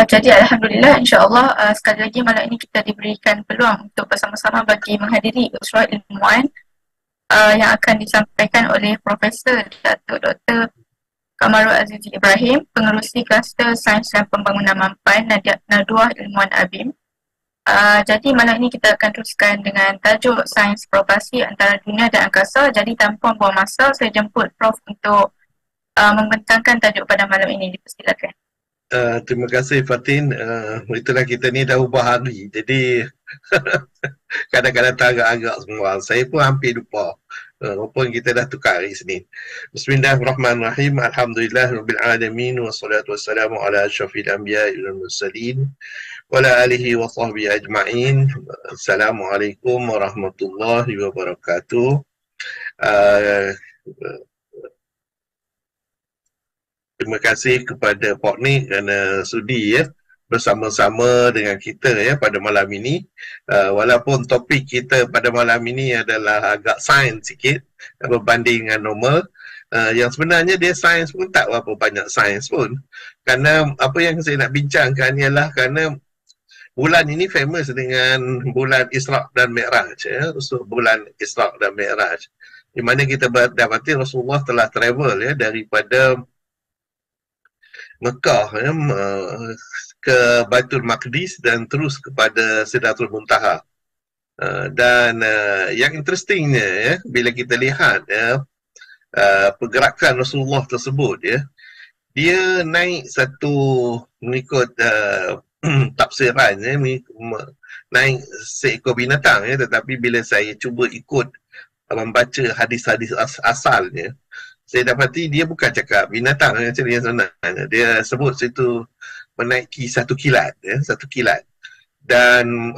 Jadi Alhamdulillah, insyaAllah sekali lagi malam ini kita diberikan peluang untuk bersama-sama bagi menghadiri Usrah Ilmuwan yang akan disampaikan oleh Profesor Datuk Dr. Kamarul Azizi Ibrahim, pengerusi Kluster Sains dan Pembangunan Mampan Naduah Ilmuwan ABIM. Jadi malam ini kita akan teruskan dengan tajuk Sains Propulsi Antara Dunia dan Angkasa. Jadi tanpa buang masa, saya jemput Prof untuk membentangkan tajuk pada malam ini. Dipersilakan. Terima kasih Fatin. Itulah kita ni dah ubah hari. Jadi kadang-kadang agak-agak semua. Saya pun hampir lupa. Walaupun kita dah tukar hari Senin. Bismillahirrahmanirrahim. Alhamdulillahirabbil alamin wassalatu wassalamu ala asyrafil anbiya'i wal mursalin wa ala alihi wa sahbihi ajma'in. Assalamualaikum warahmatullahi wabarakatuh. Terima kasih kepada Pak Nik kerana sudi bersama-sama dengan kita pada malam ini. Walaupun topik kita pada malam ini adalah agak sains sikit berbanding dengan normal. Yang sebenarnya dia sains pun tak berapa banyak sains pun. Kerana apa yang saya nak bincangkan ialah kerana bulan ini famous dengan bulan Isra' dan Mi'raj. Bulan Isra' dan Mi'raj. Di mana kita dapati Rasulullah telah travel daripada Mekah ke Baitul Maqdis dan terus kepada Sidratul Muntaha. Dan yang interestingnya bila kita lihat pergerakan Rasulullah tersebut dia naik satu mengikut tafsiran naik seekor binatang tetapi bila saya cuba ikut membaca hadis-hadis asalnya, saya dapati dia bukan cakap binatang macam yang sebenarnya. Dia sebut situ menaiki satu kilat, satu kilat. Dan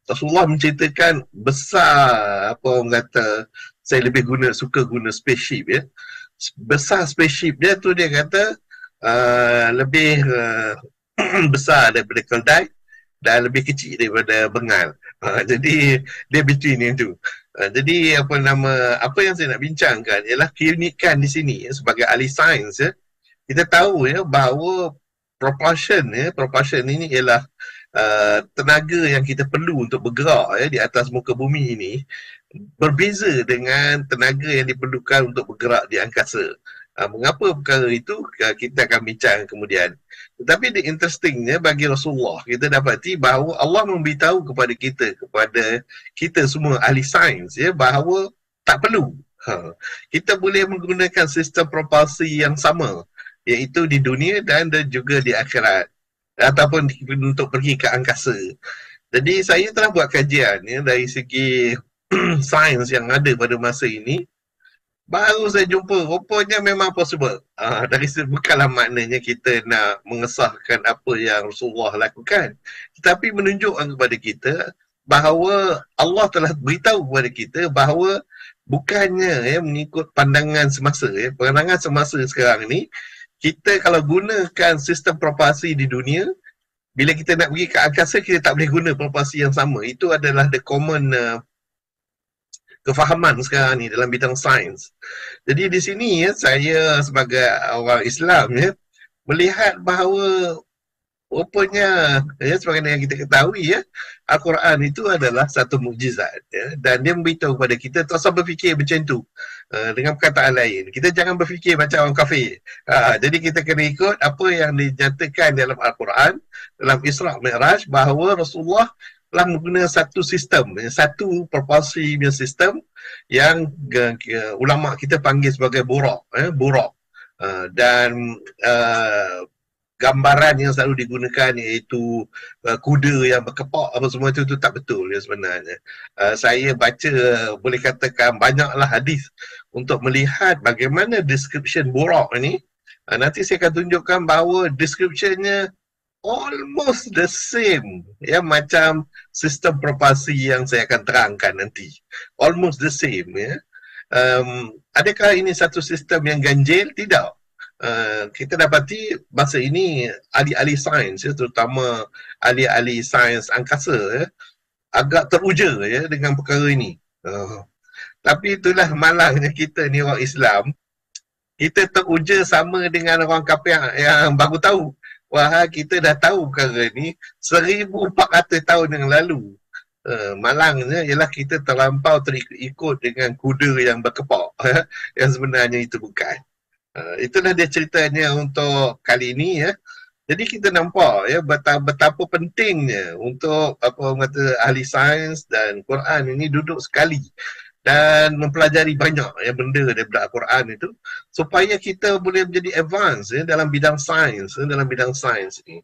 Rasulullah menceritakan besar, orang kata, saya lebih suka guna spaceship Besar spaceship dia tu dia kata lebih besar daripada keldai dan lebih kecil daripada bengal. Jadi dia between yang tu. Jadi apa yang saya nak bincangkan ialah keunikan di sini sebagai ahli sains kita tahu bahawa propulsion ini ialah tenaga yang kita perlu untuk bergerak di atas muka bumi ini berbeza dengan tenaga yang diperlukan untuk bergerak di angkasa. Mengapa perkara itu kita akan bincang kemudian. Tetapi the interestingnya bagi Rasulullah kita dapati bahawa Allah memberitahu kepada kita semua ahli sains bahawa tak perlu. Kita boleh menggunakan sistem propulsi yang sama iaitu di dunia dan juga di akhirat ataupun untuk pergi ke angkasa. Jadi saya telah buat kajian dari segi sains yang ada pada masa ini. Baru saya jumpa, rupanya memang possible. Dari bukanlah maknanya kita nak mengesahkan apa yang Rasulullah lakukan, tetapi menunjukkan kepada kita bahawa Allah telah beritahu kepada kita bahawa bukannya mengikut pandangan semasa. Pandangan semasa sekarang ni, kita kalau gunakan sistem propulsi di dunia, bila kita nak pergi ke angkasa, kita tak boleh guna propulsi yang sama. Itu adalah the common kefahaman sekarang ni dalam bidang sains. Jadi di sini saya sebagai orang Islam melihat bahawa rupanya sebagaimana yang kita ketahui Al-Quran itu adalah satu mukjizat dan dia memberitahu kepada kita tak usah berfikir macam tu. Dengan perkataan lain, kita jangan berfikir macam orang kafir. Jadi kita kena ikut apa yang dinyatakan dalam Al-Quran, dalam Isra' Mi'raj, bahawa Rasulullah telah menggunakan satu sistem, satu propulsi punya sistem yang ulama kita panggil sebagai burak. Dan gambaran yang selalu digunakan iaitu kuda yang berkepak apa semua itu tak betul sebenarnya. Saya baca boleh katakan banyaklah hadis untuk melihat bagaimana description burak ini. Nanti saya akan tunjukkan bahawa descriptionnya almost the same macam sistem propulsi yang saya akan terangkan nanti. Almost the same adakah ini satu sistem yang ganjil? Tidak. Kita dapati masa ini ahli-ahli sains terutama ahli-ahli sains angkasa agak teruja dengan perkara ini. Tapi itulah malangnya kita ni orang Islam, kita teruja sama dengan orang kafir yang baru tahu. wah kita dah tahu perkara ni 1400 tahun yang lalu. Malangnya ialah kita terlampau terikut dengan kuda yang berkepak yang sebenarnya itu bukan. Itulah dia ceritanya untuk kali ini ya. Jadi kita nampak ya betapa pentingnya untuk apa orang kata ahli sains dan Quran ini duduk sekali dan mempelajari banyak ya benda daripada Al-Quran itu supaya kita boleh menjadi advance ya dalam bidang sains ni.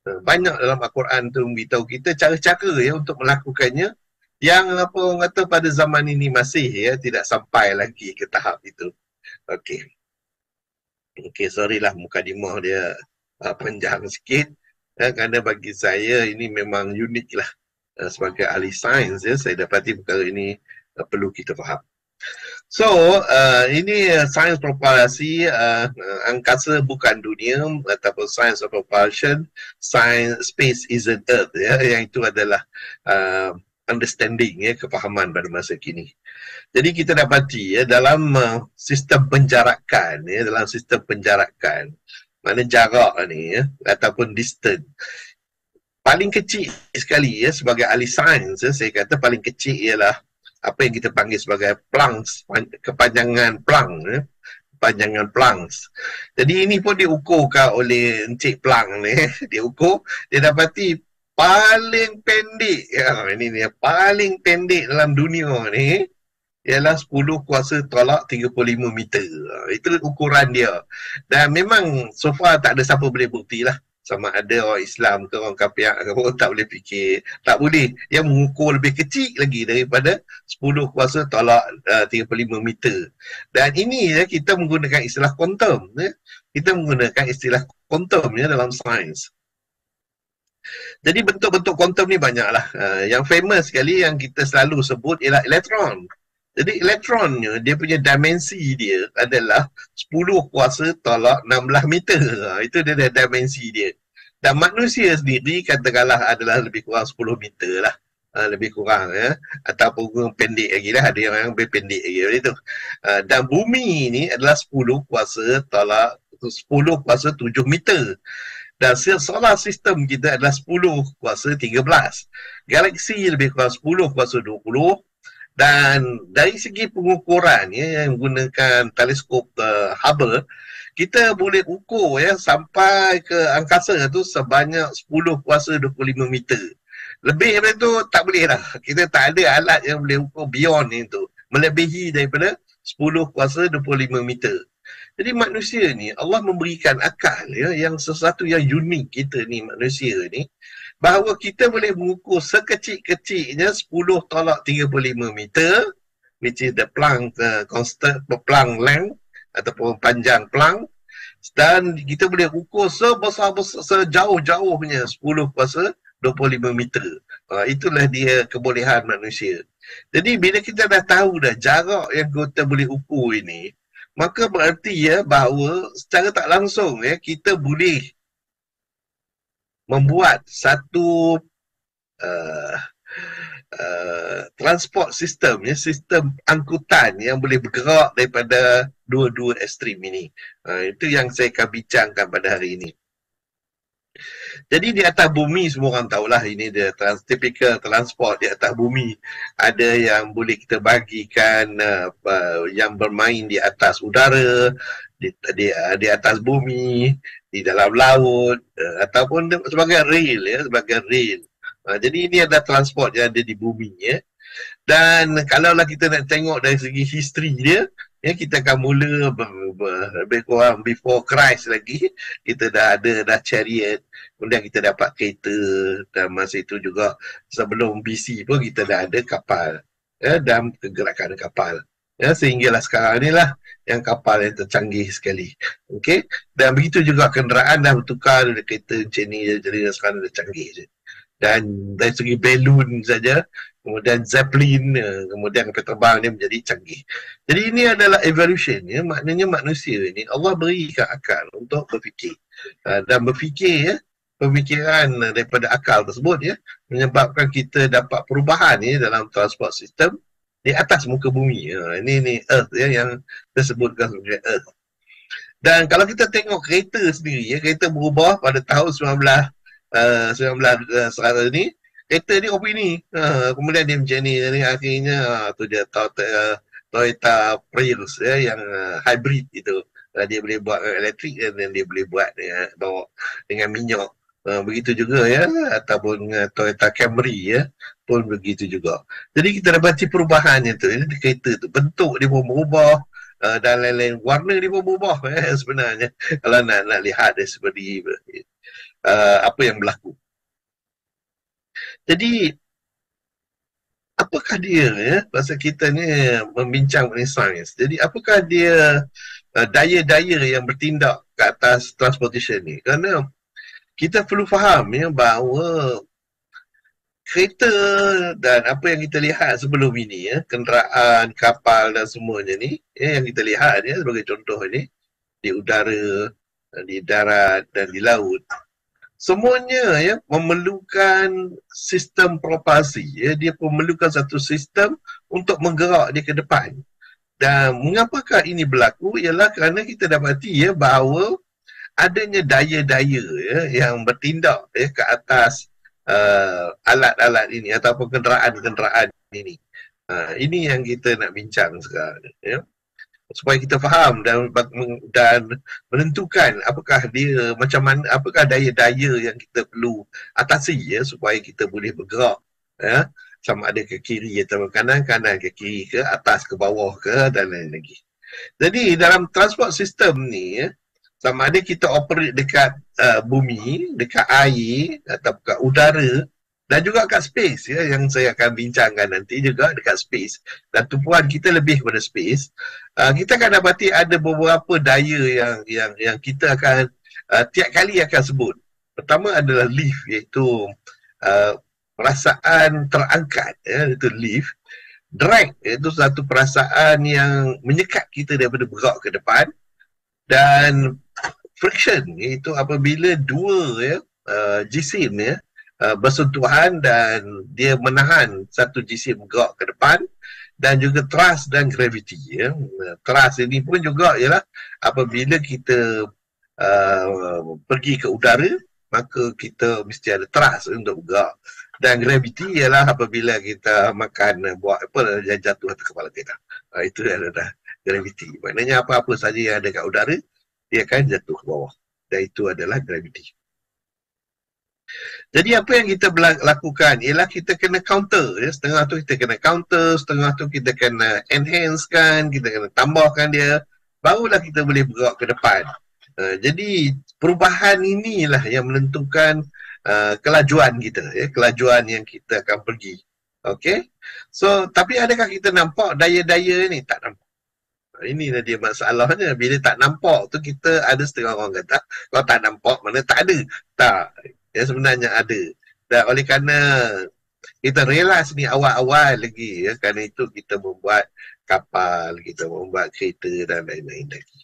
Banyak dalam Al-Quran tu memberitahu kita cara-cara ya untuk melakukannya yang apa orang kata pada zaman ini masih ya tidak sampai lagi ke tahap itu. Okey. Okey, sorry lah mukadimah dia panjang sikit kerana bagi saya ini memang unik lah sebagai ahli sains ya, saya dapati perkara ini perlu kita faham. So, ini sains propulsi angkasa bukan dunia ataupun science of propulsion, science space isn't earth ya, yang itu adalah understanding ya, kefahaman pada masa kini. Jadi kita dapati ya dalam sistem penjarakan ya, mana jarak ni ya, ataupun distance paling kecil sekali ya sebagai ahli sains ya, saya kata paling kecil ialah apa yang kita panggil sebagai Planck's, kepanjangan Planck ya, kepanjangan Planck's. Jadi ini pun diukurkan oleh Encik Planck ni, dia dapati paling pendek ya, ini ni paling pendek dalam dunia ni ialah 10 kuasa tolak 35 meter. Itu ukuran dia. Dan memang so far tak ada siapa boleh buktilah sama ada orang Islam ke orang kafir ke orang tak boleh fikir. Tak boleh. Yang mengukur lebih kecil lagi daripada 10 kuasa tolak 35 meter. Dan ini ya, kita menggunakan istilah kuantum. Ya. Kita menggunakan istilah kuantum ya, dalam sains. Jadi bentuk-bentuk kuantum ni banyaklah. Yang famous sekali yang kita selalu sebut ialah elektron. Jadi elektronnya, dia punya dimensi dia adalah 10 kuasa tolak 16 meter. Itu dia dimensi dia. Dan manusia sendiri katakanlah adalah lebih kurang 10 meter lah. Lebih kurang ya. Ataupun pendek lagi lah. Ada yang lebih pendek lagi. Itu. Dan bumi ni adalah 10 kuasa tolak 10 kuasa 7 meter. Dan solar system kita adalah 10 kuasa 13. Galaksi lebih kurang 10 kuasa 20. Dan dari segi pengukuran ya, yang menggunakan teleskop Hubble, kita boleh ukur ya sampai ke angkasa tu sebanyak 10 kuasa 25 meter. Lebih daripada tu tak boleh dah. Kita tak ada alat yang boleh ukur beyond itu, melebihi daripada 10 kuasa 25 meter. Jadi manusia ni Allah memberikan akal ya, yang sesuatu yang unik kita ni manusia ni, bahawa kita boleh mengukur sekecil-kecilnya 10 tolak 35 meter, which is the Planck constant, Planck length ataupun panjang Planck, dan kita boleh ukur sebesar-besar sejauh-jauhnya 10 kuasa 25 meter. Itulah dia kebolehan manusia. Jadi bila kita dah tahu dah jarak yang kita boleh ukur ini, maka berarti ya bahawa secara tak langsung ya kita boleh membuat satu transport system ya, sistem angkutan yang boleh bergerak daripada dua-dua ekstrim ini. Itu yang saya akan bincangkan pada hari ini. Jadi di atas bumi semua orang tahulah ini dia typical transport di atas bumi. Ada yang boleh kita bagikan yang bermain di atas udara, di atas bumi, di dalam laut, ataupun sebagai rail ya, sebagai rail. Jadi ini adalah transport yang ada di bumi ya. Dan kalaulah kita nak tengok dari segi history dia, ya, kita akan mula lebih kurang before Christ lagi. Kita dah ada chariot, kemudian kita dapat kereta, dan masa itu juga sebelum BC pun kita dah ada kapal ya, dan kegerakan kapal ya, sehinggalah sekarang ni lah yang kapal yang tercanggih sekali. Okey, dan begitu juga kenderaan dah bertukar dari kereta macam ni, jadi sekarang dah canggih je. Dan dari segi balloon saja, kemudian Zeppelin, kemudian kapal terbang ni menjadi canggih. Jadi ini adalah evolution ya, maknanya manusia ni Allah berikan akal untuk berfikir. Dan berfikir ya, pemikiran daripada akal tersebut ya, menyebabkan kita dapat perubahan ya dalam transport system di atas muka bumi. Ini Earth ya, yang disebutkan sebagai Earth. Dan kalau kita tengok kereta sendiri, ya, kereta berubah pada tahun 1900 ni, kereta ni opini. Kemudian dia macam ni akhirnya tu dia Toyota Prius ya, yang hybrid itu. Dia boleh buat elektrik dan dia boleh buat bawa dengan minyak. Begitu juga ya, ataupun Toyota Camry ya, pun begitu juga. Jadi kita dapati perubahannya tu, ini kereta tu bentuk dia pun berubah, dan lain-lain, warna dia pun berubah sebenarnya kalau nak lihat dari seperti apa yang berlaku. Jadi apakah dia ya, pasal kita ni membincang mengenai sains, jadi apakah dia daya-daya yang bertindak ke atas transportation ni? Kerana kita perlu faham ya, bahawa kereta dan apa yang kita lihat sebelum ini ya, kenderaan, kapal dan semuanya ni ya, yang kita lihat ya, sebagai contoh ni, di udara, di darat dan di laut, semuanya ya memerlukan sistem propulsi ya, dia memerlukan satu sistem untuk menggerak dia ke depan. Dan mengapakah ini berlaku ialah kerana kita dapati ya bahawa adanya daya-daya ya, yang bertindak ya, ke atas alat-alat ini ataupun kenderaan-kenderaan ini. Ini yang kita nak bincang sekarang ya, supaya kita faham dan menentukan apakah dia macam mana, apakah daya-daya yang kita perlu atasi ya, supaya kita boleh bergerak ya, sama ada ke kiri atau ke kanan, kanan ke kiri, ke atas ke bawah ke, dan lain lagi. Jadi dalam transport system ni ya, sama ada kita operate dekat bumi, dekat air atau dekat udara, dan juga kat space ya, yang saya akan bincangkan nanti juga dekat space. Dan tumpuan kita lebih pada space. Kita akan dapati ada beberapa daya yang kita akan tiap kali akan sebut. Pertama adalah lift, iaitu perasaan terangkat ya, itu lift. Drag iaitu satu perasaan yang menyekat kita daripada bergerak ke depan. Dan friction iaitu apabila dua ya, jisim ya, bersentuhan dan dia menahan satu jisim bergerak ke depan. Dan juga thrust dan gravity ya. Thrust ini pun juga ialah apabila kita pergi ke udara, maka kita mesti ada thrust untuk bergerak. Dan gravity ialah apabila kita makan buat apa yang jatuh atas kepala kita. Itu adalah gravity. Maknanya apa-apa saja yang ada kat udara, dia akan jatuh ke bawah. Dan itu adalah gravity. Jadi apa yang kita lakukan ialah kita kena counter ya. Setengah tu kita kena counter, setengah tu kita kena enhance kan, kita kena tambahkan dia, barulah kita boleh bergerak ke depan. Jadi perubahan inilah yang menentukan kelajuan kita ya, kelajuan yang kita akan pergi. Okey. So tapi adakah kita nampak daya-daya ni? Tak nampak. Inilah dia masalahnya. Bila tak nampak tu, kita ada setengah orang kata, kalau tak nampak mana tak ada. Tak. Ya, sebenarnya ada. Dan oleh kerana kita realize ni awal-awal lagi ya, kerana itu kita membuat kapal, kita membuat kereta dan lain-lain lagi.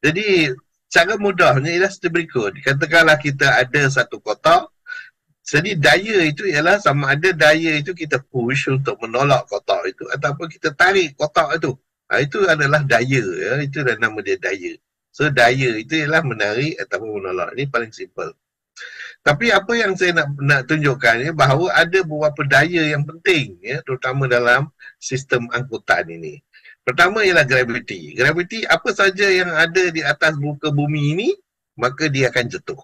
Jadi cara mudahnya ialah seperti berikut. Katakanlah kita ada satu kotak. Jadi daya itu ialah sama ada daya itu kita push untuk menolak kotak itu ataupun kita tarik kotak itu. Itu adalah daya ya, itu dah nama dia daya. So daya itu ialah menarik ataupun menolak. Ini paling simple. Tapi apa yang saya nak tunjukkan ya, bahawa ada beberapa daya yang penting ya, terutama dalam sistem angkutan ini. Pertama ialah gravity. Gravity, apa saja yang ada di atas muka bumi ini, maka dia akan jatuh.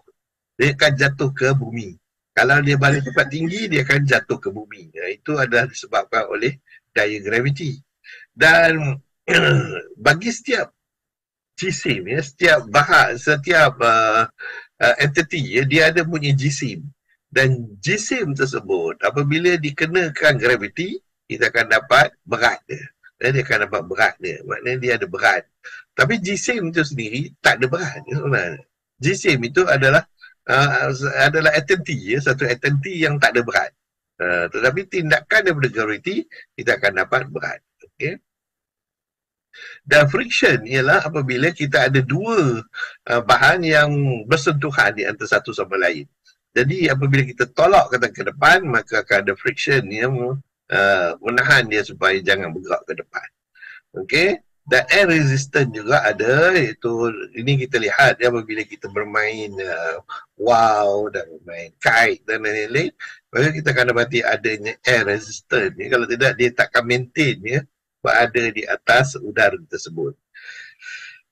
Dia akan jatuh ke bumi. Kalau dia balik tempat tinggi, dia akan jatuh ke bumi. Ya, itu adalah disebabkan oleh daya gravity. Dan bagi setiap jisim ya, setiap bahan, setiap entity ya, dia ada punya jisim. Dan jisim tersebut apabila dikenakan gravity, kita akan dapat berat dia. Dan dia akan dapat berat dia. Maknanya dia ada berat. Tapi jisim itu sendiri tak ada berat sebenarnya. Jisim itu adalah entity ya, satu entity yang tak ada berat. Tetapi tindakan daripada gravity, kita akan dapat berat. Okey. Dan friction ialah apabila kita ada dua bahan yang bersentuhan di antara satu sama lain. Jadi apabila kita tolak kata ke depan, maka akan ada friction yang menahan dia supaya jangan bergerak ke depan. Okey. Dan air resistant juga ada, iaitu ini kita lihat ya apabila kita bermain wow dan bermain kite dan lain-lain, maka kita akan dapati adanya air resistant ya. Kalau tidak dia takkan maintain ya berada di atas udara tersebut.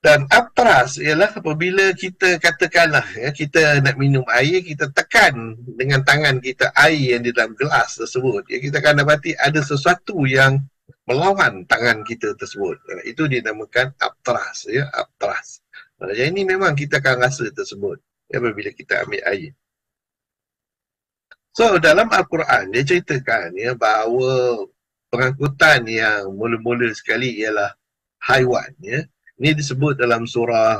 Dan upthrust ialah apabila kita katakanlah ya, kita nak minum air, kita tekan dengan tangan kita air yang di dalam gelas tersebut ya, kita akan dapati ada sesuatu yang melawan tangan kita tersebut. Itu dinamakan upthrust ya, upthrust. Jadi ini memang kita akan rasa tersebut ya, apabila kita ambil air. So dalam Al-Quran dia ceritakan ya bahawa pengangkutan yang mula-mula sekali ialah haiwan ya. Ini disebut dalam surah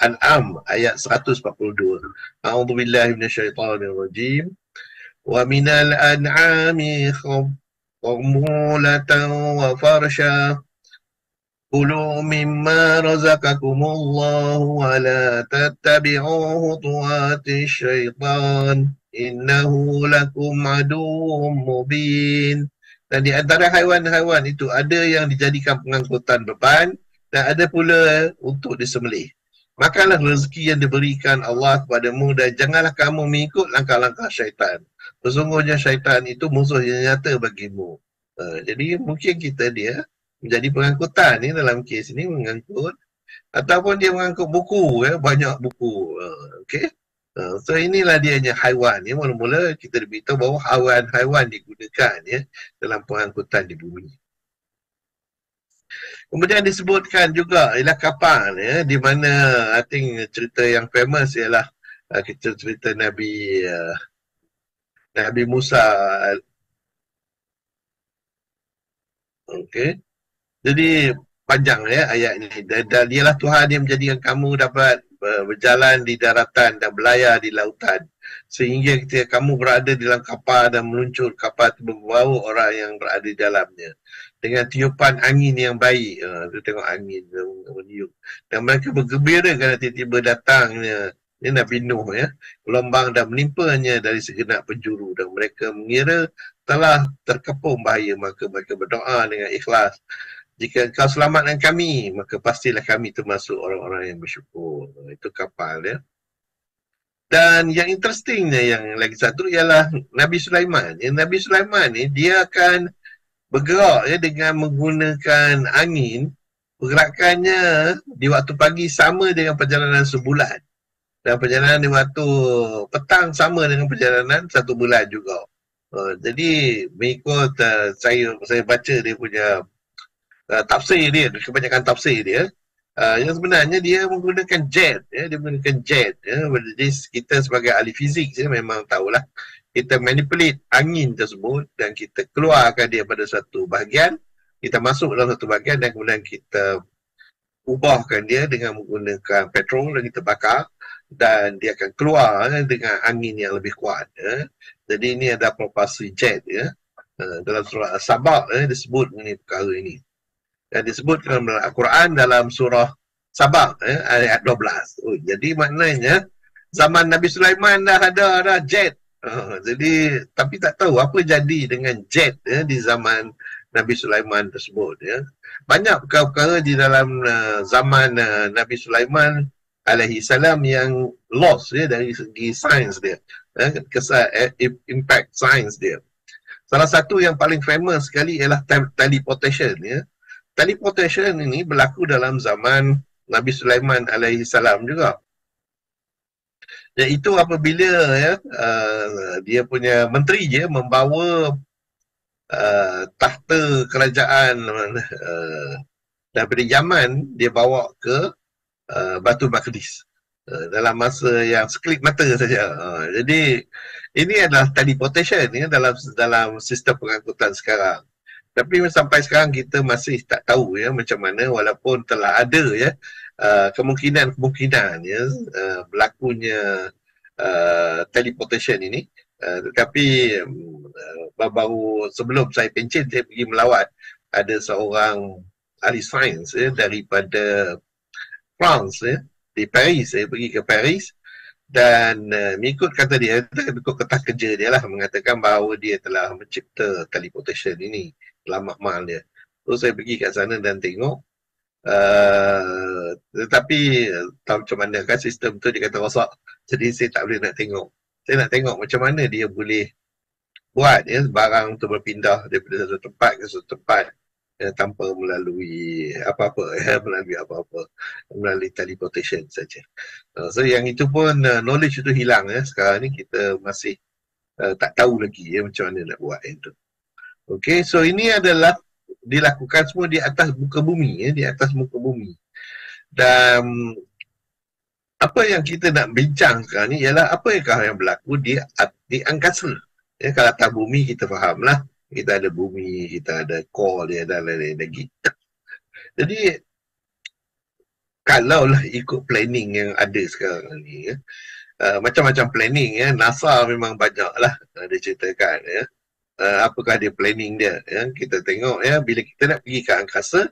An'am ayat 142. A'udzubillahi minasyaitonirrajim. Wa minal an'ami khamulatan wa farsha kulu mimma razaqakumullahu wa la tattabi'u khutuwati syaitan innahu lakum aduwwum mubin. Dan di antara haiwan-haiwan itu ada yang dijadikan pengangkutan beban dan ada pula untuk disembelih. Makanlah rezeki yang diberikan Allah kepadamu dan janganlah kamu mengikut langkah-langkah syaitan. Sesungguhnya syaitan itu musuh yang nyata bagimu. Jadi mungkin kita dia menjadi pengangkutan ni dalam kes ini mengangkut ataupun dia mengangkut buku ya, banyak buku. Okey. So inilah dianya haiwan ya. Mula-mula kita diberitahu bahawa haiwan-haiwan digunakan ya dalam pengangkutan di bumi. Kemudian disebutkan juga ialah kapal ya, di mana I think cerita yang famous ialah kita cerita Nabi Musa. Okey. Jadi panjang ya ayat ini. Dan dialah Tuhan yang menjadikan kamu dapat berjalan di daratan dan berlayar di lautan sehingga ketika kamu berada di dalam kapal dan meluncur, kapal itu membawa orang yang berada di dalamnya dengan tiupan angin yang baik. Dia tengok angin meniup dan mereka bergembira kerana tiba-tiba datangnya ini Nabi Nuh ya, gelombang dan menimpanya dari segenap penjuru dan mereka mengira telah terkepung bahaya, maka mereka berdoa dengan ikhlas, jika engkau selamatkan kami, maka pastilah kami termasuk orang-orang yang bersyukur. Itu kapal ya. Dan yang interestingnya yang lagi satu ialah Nabi Sulaiman. Nabi Sulaiman ni dia akan bergerak ya dengan menggunakan angin. Pergerakannya di waktu pagi sama dengan perjalanan sebulan. Dan perjalanan di waktu petang sama dengan perjalanan 1 bulan juga. Jadi mengikut saya baca dia punya tafsir dia, kebanyakan tafsir dia, yang sebenarnya dia menggunakan jet ya, dia menggunakan jet ya. Jadi kita sebagai ahli fizik ya, memang tahulah kita manipulate angin tersebut dan kita keluarkan dia pada satu bahagian, kita masuk dalam satu bahagian dan kemudian kita ubahkan dia dengan menggunakan petrol dan kita bakar dan dia akan keluar dengan angin yang lebih kuat ya. Jadi ini ada propulsi jet ya. Dalam surah As-Sabah disebut mengenai perkara ini. Dan disebutkan dalam Al-Quran dalam surah Sabah ayat 12. Jadi maknanya zaman Nabi Sulaiman dah ada jet. Jadi tapi tak tahu apa jadi dengan jet di zaman Nabi Sulaiman tersebut ya. Banyak perkara-perkara di dalam zaman Nabi Sulaiman alaihi salam yang lost ya dari segi sains dia. Impact sains dia. Salah satu yang paling famous sekali ialah teleportation ya. Teleportation ini berlaku dalam zaman Nabi Sulaiman alaihi salam juga. Iaitu apabila ya dia punya menteri je membawa tahta kerajaan daripada Yaman, dia bawa ke Baitul Maqdis dalam masa yang sekelip mata saja. Jadi ini adalah teleportation ya, dalam sistem pengangkutan sekarang. Tapi sampai sekarang kita masih tak tahu ya macam mana, walaupun telah ada ya kemungkinan ya berlakunya teleportation ini. Tetapi baru sebelum saya pencen, saya pergi melawat, ada seorang ahli sains ya, daripada France ya, di Paris. Saya pergi ke Paris dan mengikut kata dia, mengikut kertas kerja dia lah, mengatakan bahawa dia telah mencipta teleportation ini dalam makmal dia. So saya pergi kat sana dan tengok. Tetapi tahu macam mana kan sistem tu dia kata rosak. Jadi saya tak boleh nak tengok. Saya nak tengok macam mana dia boleh buat ya barang tu berpindah daripada satu tempat ke satu tempat tanpa melalui apa-apa melalui teleportation saja. So yang itu pun knowledge itu hilang ya. Sekarang ni kita masih tak tahu lagi ya macam mana nak buat itu. Okay, so ini adalah dilakukan semua di atas muka bumi ya, di atas muka bumi. Dan apa yang kita nak bincang sekarang ni ialah apa yang berlaku di angkasa. Ya, kalau atas bumi kita fahamlah, kita ada bumi, kita ada core dia dan lain-lain lagi. Jadi kalaulah ikut planning yang ada sekarang ni ya, macam-macam planning ya, NASA memang banyak lah dia ceritakan ya. Apakah dia planning dia ya, kita tengok ya, bila kita nak pergi ke angkasa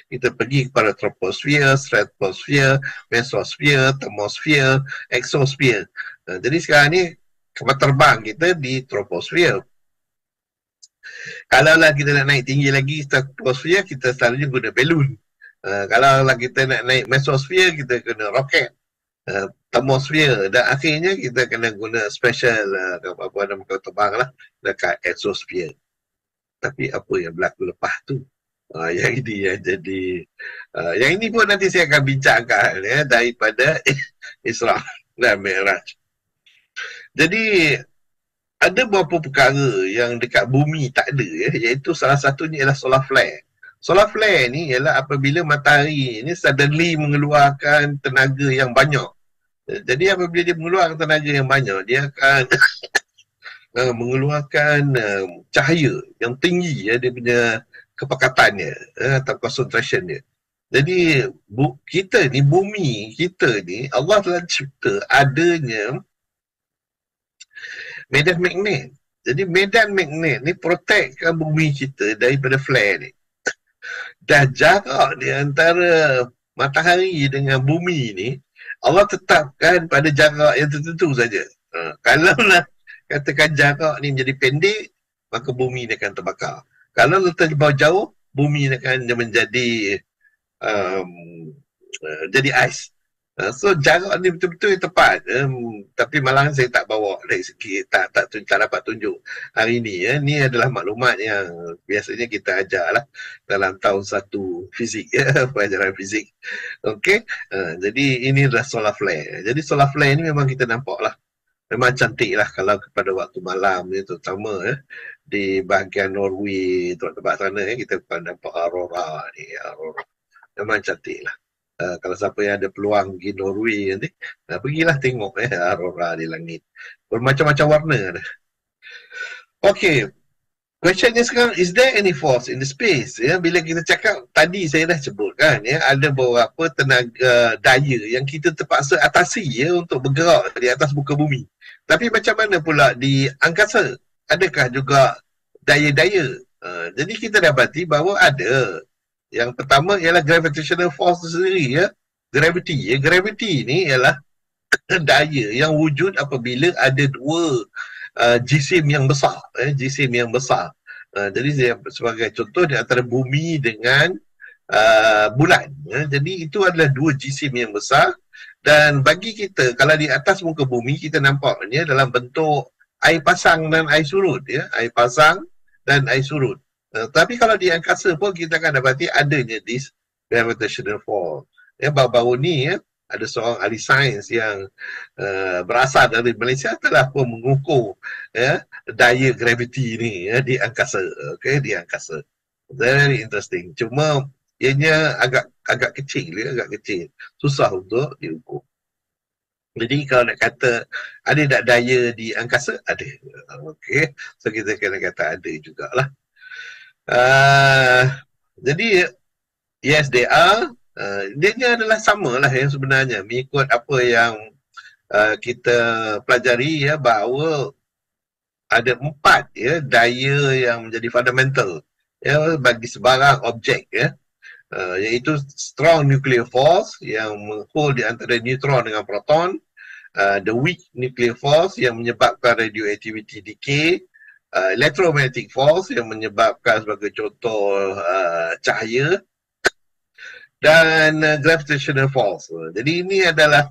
kita pergi kepada troposfer, stratosfer, mesosfer, thermosfer, exosfer. Jadi sekarang ni kapal terbang kita di troposfer. Kalau lah kita nak naik tinggi lagi stratosfer, kita selalunya guna balloon. Kalau lah kita nak naik mesosfer, kita guna roket. Thermosfer, dan akhirnya kita kena guna special apa nama kapal terbang lah dekat exosfer. Tapi apa yang berlaku lepas tu? Yang ini yang jadi yang ini pun nanti saya akan bincangkan ya, daripada Isra dan Mi'raj. Jadi ada beberapa perkara yang dekat bumi tak ada ya, iaitu salah satunya ialah solar flare. Solar flare ni ialah apabila matahari ni suddenly mengeluarkan tenaga yang banyak. Jadi apabila dia mengeluarkan tenaga yang banyak, dia akan mengeluarkan cahaya yang tinggi ya, dia punya kepekatannya atau concentration dia. Jadi kita ni, bumi kita ni, Allah telah cipta adanya medan magnet. Jadi medan magnet ni protectkan bumi kita daripada flare ni. Dah jarak di antara matahari dengan bumi ni Allah tetapkan pada jarak yang tertentu saja. Kalau lah katakan jarak ni menjadi pendek, maka bumi ni akan terbakar. Kalau letak jauh, bumi akan menjadi jadi ais. So jarak ni betul-betul tepat. Tapi malahan saya tak bawa dari segi tak dapat tunjuk hari ni ya. Ni adalah maklumat yang biasanya kita ajar lah dalam tahun 1 fizik ya, pelajaran fizik. Okey. Jadi ini adalah solar flare. Jadi solar flare ni memang kita nampak lah. Memang cantik lah kalau pada waktu malam ni, terutama di bahagian Norway, tempat sana kita akan nampak aurora ni, aurora. Memang cantik lah. Kalau siapa yang ada peluang pergi Norway nanti, pergilah tengok aurora di langit. Bermacam-macam warna ada. Okay, questionnya sekarang, is there any force in the space? Ya, bila kita cakap, tadi saya dah sebutkan ya, ada beberapa tenaga daya yang kita terpaksa atasi ya, untuk bergerak di atas muka bumi. Tapi macam mana pula di angkasa? Adakah juga daya-daya? Jadi kita dapati bahawa ada. Yang pertama ialah gravitational force sendiri ya. Gravity. Gravity ni ialah daya yang wujud apabila ada dua jisim yang besar. Jisim yang besar. Jadi sebagai contoh di antara bumi dengan bulan. Jadi itu adalah dua jisim yang besar. Dan bagi kita, kalau di atas muka bumi, kita nampaknya dalam bentuk air pasang dan air surut. Ya? Air pasang dan air surut. Tapi kalau di angkasa pun, kita akan dapati adanya this gravitational force. Ya, baru-baru ni, ya, ada seorang ahli sains yang berasal dari Malaysia telah pun mengukur ya, daya gravity ni ya, di angkasa. Okay, di angkasa. Very interesting. Cuma, ianya agak kecil ya, agak kecil. Susah untuk diukur. Jadi kalau nak kata ada tak daya di angkasa? Ada. Okey. So kita kena kata ada jugalah. Jadi yes, they are. Dia adalah samalah yang sebenarnya mengikut apa yang kita pelajari ya, bahawa ada 4 ya daya yang menjadi fundamental ya bagi sebarang objek ya. Iaitu strong nuclear force yang menghold di antara neutron dengan proton, the weak nuclear force yang menyebabkan radioactivity decay, electromagnetic force yang menyebabkan sebagai contoh cahaya, dan gravitational force. Jadi ini adalah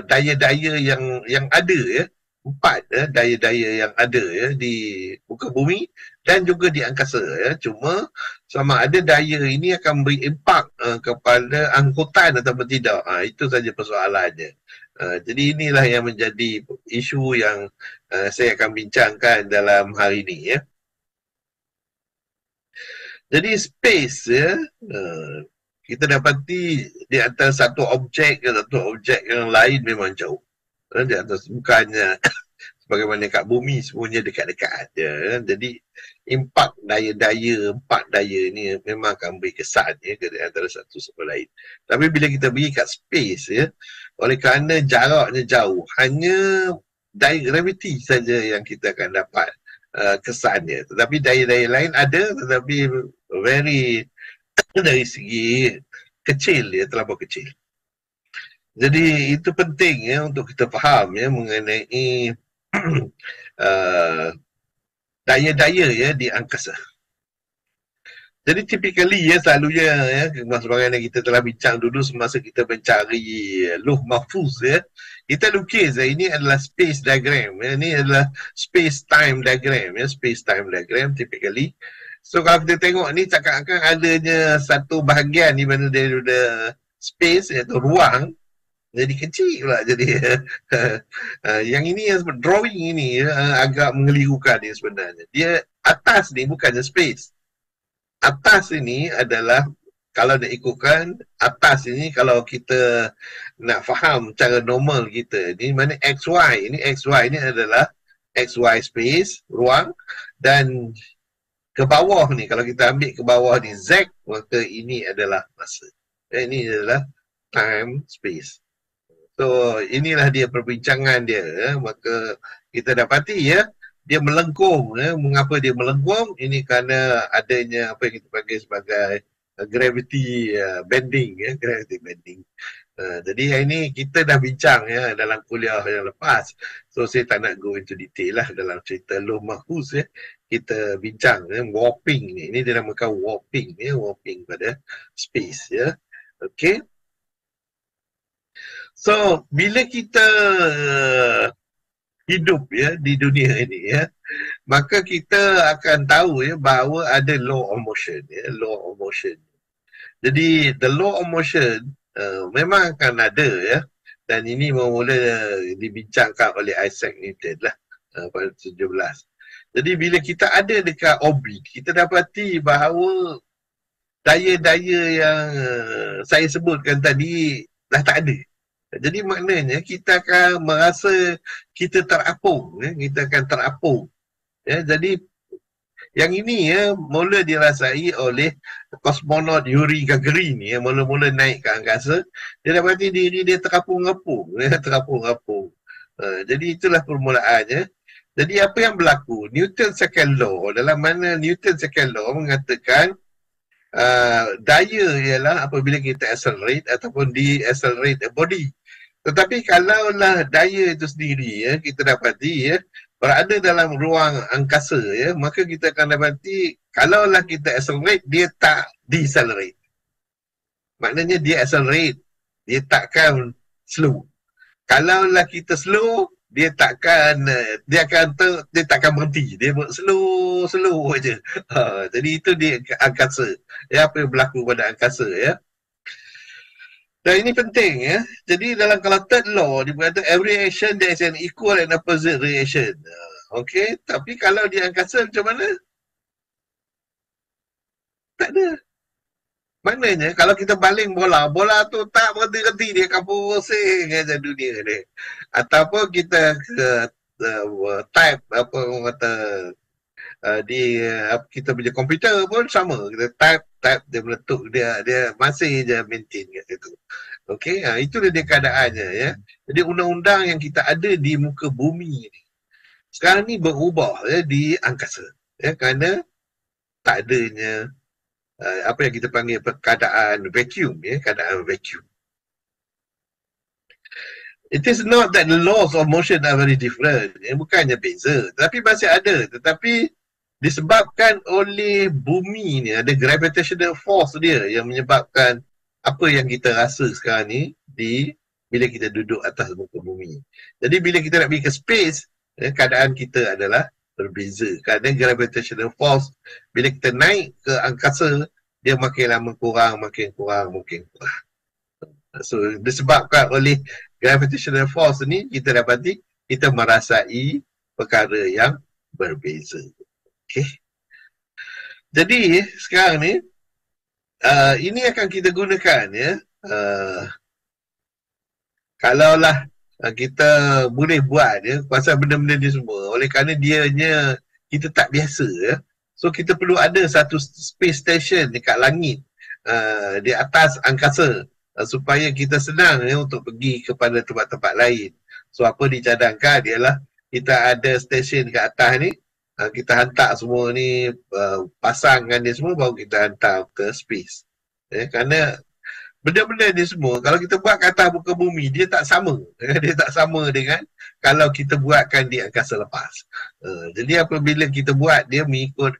daya-daya yang ada ya, empat daya-daya yang ada ya di muka bumi dan juga di angkasa ya. Cuma sama ada daya ini akan beri impak kepada angkutan atau tidak, itu saja persoalannya. Jadi inilah yang menjadi isu yang saya akan bincangkan dalam hari ini ya. Jadi space ya, kita dapati di antara satu objek ke satu objek yang lain memang jauh. Di atas bukannya sebagaimana kat bumi semuanya dekat-dekat je. Jadi impak daya-daya, empat daya ni memang akan beri kesan ya, ke antara satu sama lain. Tapi bila kita pergi kat space ya, oleh kerana jaraknya jauh, hanya daya graviti saja yang kita akan dapat kesannya. Tetapi daya-daya lain ada, tetapi very dari segi kecil, dia terlalu kecil. Jadi itu penting ya untuk kita faham ya mengenai daya-daya ya di angkasa. Jadi typically ya selalunya ya, sebagaimana kita telah bincang dulu semasa kita mencari Lauh Mahfuz ya, kita lukis ya, ini adalah space diagram ya, ini adalah space time diagram ya, space time diagram typically. So kalau kita tengok ni cakapkan adanya satu bahagian di mana dia ada space iaitu ruang, jadi kecil pula jadi yang ini yang drawing ini agak mengelirukan dia sebenarnya. Dia atas ni bukannya space. Atas ini adalah, kalau nak ikutkan atas ini, kalau kita nak faham cara normal kita ni, mana XY ini adalah XY space, ruang, dan ke bawah ni, kalau kita ambil ke bawah ni Z, maka ini adalah masa. Ini adalah time space. So inilah dia perbincangan dia ya. Maka kita dapati ya, dia melengkung ya. Mengapa dia melengkung? Ini kerana adanya apa yang kita panggil sebagai gravity bending ya, gravity bending. Jadi yang ini kita dah bincang ya dalam kuliah yang lepas. So saya tak nak go into detail lah dalam cerita Lauh Mahfuz ya. Kita bincang ya, warping ni. Ini dinamakan warping ya, warping pada space ya. Okay. So bila kita hidup ya di dunia ini ya, maka kita akan tahu ya bahawa ada law of motion ya, law of motion. Jadi the law of motion memang akan ada ya, dan ini mula dibincangkan oleh Isaac Newton lah pada 17. Jadi bila kita ada dekat orbit, kita dapati bahawa daya-daya yang saya sebutkan tadi dah tak ada. Jadi maknanya kita akan merasa kita terapung ya, kita akan terapung ya. Jadi yang ini ya mula dirasai oleh kosmonaut Yuri Gagarin ya, mula-mula naik ke angkasa, dia dapati diri dia terapung-apung ya, terapung-apung. Jadi itulah permulaannya. Jadi apa yang berlaku? Newton second law, dalam mana Newton second law mengatakan daya ialah apabila kita accelerate ataupun de-accelerate a body. Tetapi kalaulah daya itu sendiri ya, kita dapati ya, berada dalam ruang angkasa ya, maka kita akan dapati kalaulah kita accelerate, dia tak decelerate. Maknanya dia accelerate, dia takkan slow. Kalaulah kita slow, dia takkan berhenti, dia slow aja. Jadi itu dia angkasa ya, apa yang berlaku pada angkasa ya. Dan ini penting ya. Jadi dalam kalau third law dia berkata every action there is an equal and opposite reaction. Okay, tapi kalau di angkasa macam mana? Tak ada. Maknanya kalau kita baling bola tu tak berhenti-henti, dia akan pusing aja dunia ni. Ataupun kita type apa orang kata di kita punya komputer pun sama, kita type dia meletup, dia masih je maintain kat situ. Okey, itu dia keadaannya ya. Jadi undang-undang yang kita ada di muka bumi ni sekarang ni berubah ya di angkasa ya, kerana tak adanya apa yang kita panggil keadaan vacuum ya, keadaan vacuum. It is not that the laws of motion are very different. Bukannya beza. Tapi masih ada. Tetapi disebabkan oleh bumi ni, ada gravitational force dia yang menyebabkan apa yang kita rasa sekarang ni bila kita duduk atas muka bumi. Jadi bila kita nak pergi ke space, keadaan kita adalah berbeza. Kerana gravitational force, bila kita naik ke angkasa, dia makin lama kurang, makin kurang. So disebabkan oleh gravitational force ni, kita dapati kita merasai perkara yang berbeza. Okay. Jadi sekarang ni ini akan kita gunakan ya. Kalaulah kita boleh buat ya, pasal benda-benda ni semua, oleh kerana dianya kita tak biasa ya. So kita perlu ada satu space station dekat langit, di atas angkasa, supaya kita senang ya untuk pergi kepada tempat-tempat lain. So apa dicadangkan ialah kita ada stesen kat atas ni, kita hantar semua ni, pasangkan dia semua, baru kita hantar ke space. Kerana benda-benda ni semua, kalau kita buat kat atas muka bumi, dia tak sama. Dia tak sama dengan kalau kita buatkan di angkasa lepas. Jadi apabila kita buat dia mengikut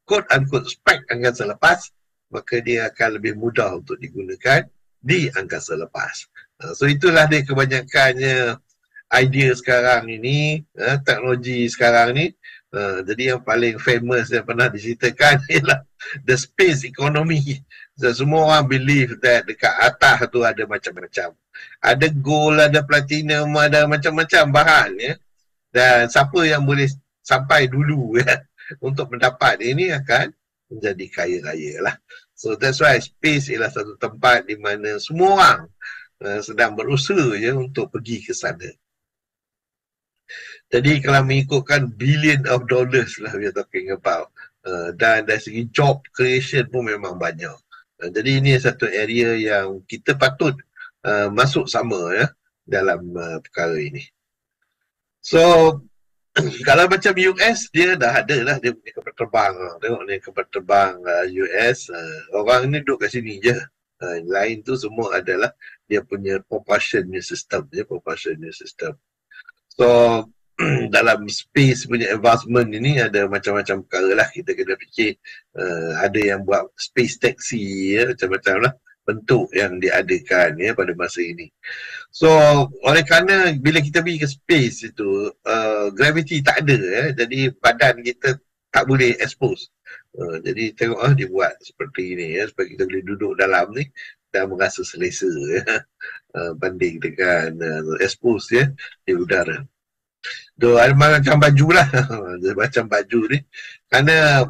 quote-unquote spek angkasa lepas, maka dia akan lebih mudah untuk digunakan di angkasa lepas. So itulah dia kebanyakannya idea sekarang ini, teknologi sekarang ni. Jadi yang paling famous yang pernah diceritakan ialah the space economy. So, semua orang believe that dekat atas tu ada macam-macam. Ada gold, ada platinum, ada macam-macam bahan ya. Dan siapa yang boleh sampai dulu ya, untuk mendapat ini akan menjadi kaya raya lah. So that's why space ialah satu tempat di mana semua orang sedang berusaha ya untuk pergi ke sana. Jadi kalau mengikutkan billion of dollars lah we are talking about, dan dari segi job creation pun memang banyak. Jadi ini satu area yang kita patut masuk sama ya dalam perkara ini. So kalau macam US, dia dah ada lah dia punya kapal terbang. Tengok ni kapal terbang US, orang ni duduk kat sini je. Lain tu semua adalah dia punya propulsion system. So dalam space punya advancement ini ada macam-macam perkara lah. Kita kena fikir, ada yang buat space taxi ya, macam-macam lah bentuk yang diadakan ya pada masa ini. So oleh kerana bila kita pergi ke space itu, gravity tak ada ya, jadi badan kita tak boleh expose. Jadi tengok dia buat seperti ini ya, supaya kita boleh duduk dalam ni dan merasa selesa ya, banding dengan expose ya di udara. Tu ada macam baju lah macam baju ni, kerana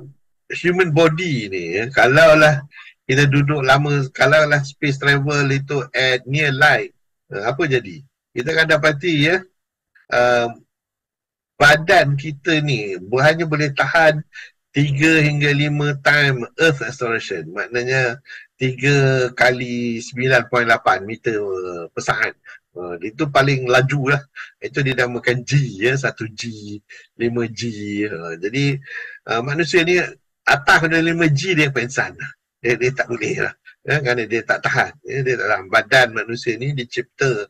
human body ni ya, kalaulah kita duduk lama, kalaulah space travel itu at near light, apa jadi? Kita akan dapati ya, badan kita ni hanya boleh tahan 3 hingga 5 time Earth acceleration. Maknanya 3 kali 9.8 meter per saat. Itu paling laju lah. Itu dinamakan G ya, 1G, 5G. Jadi manusia ni atas dari 5G dia pensan. Dia tak boleh lah ya, kerana dia tak tahan ya, dia tak tahan. Badan manusia ni dicipta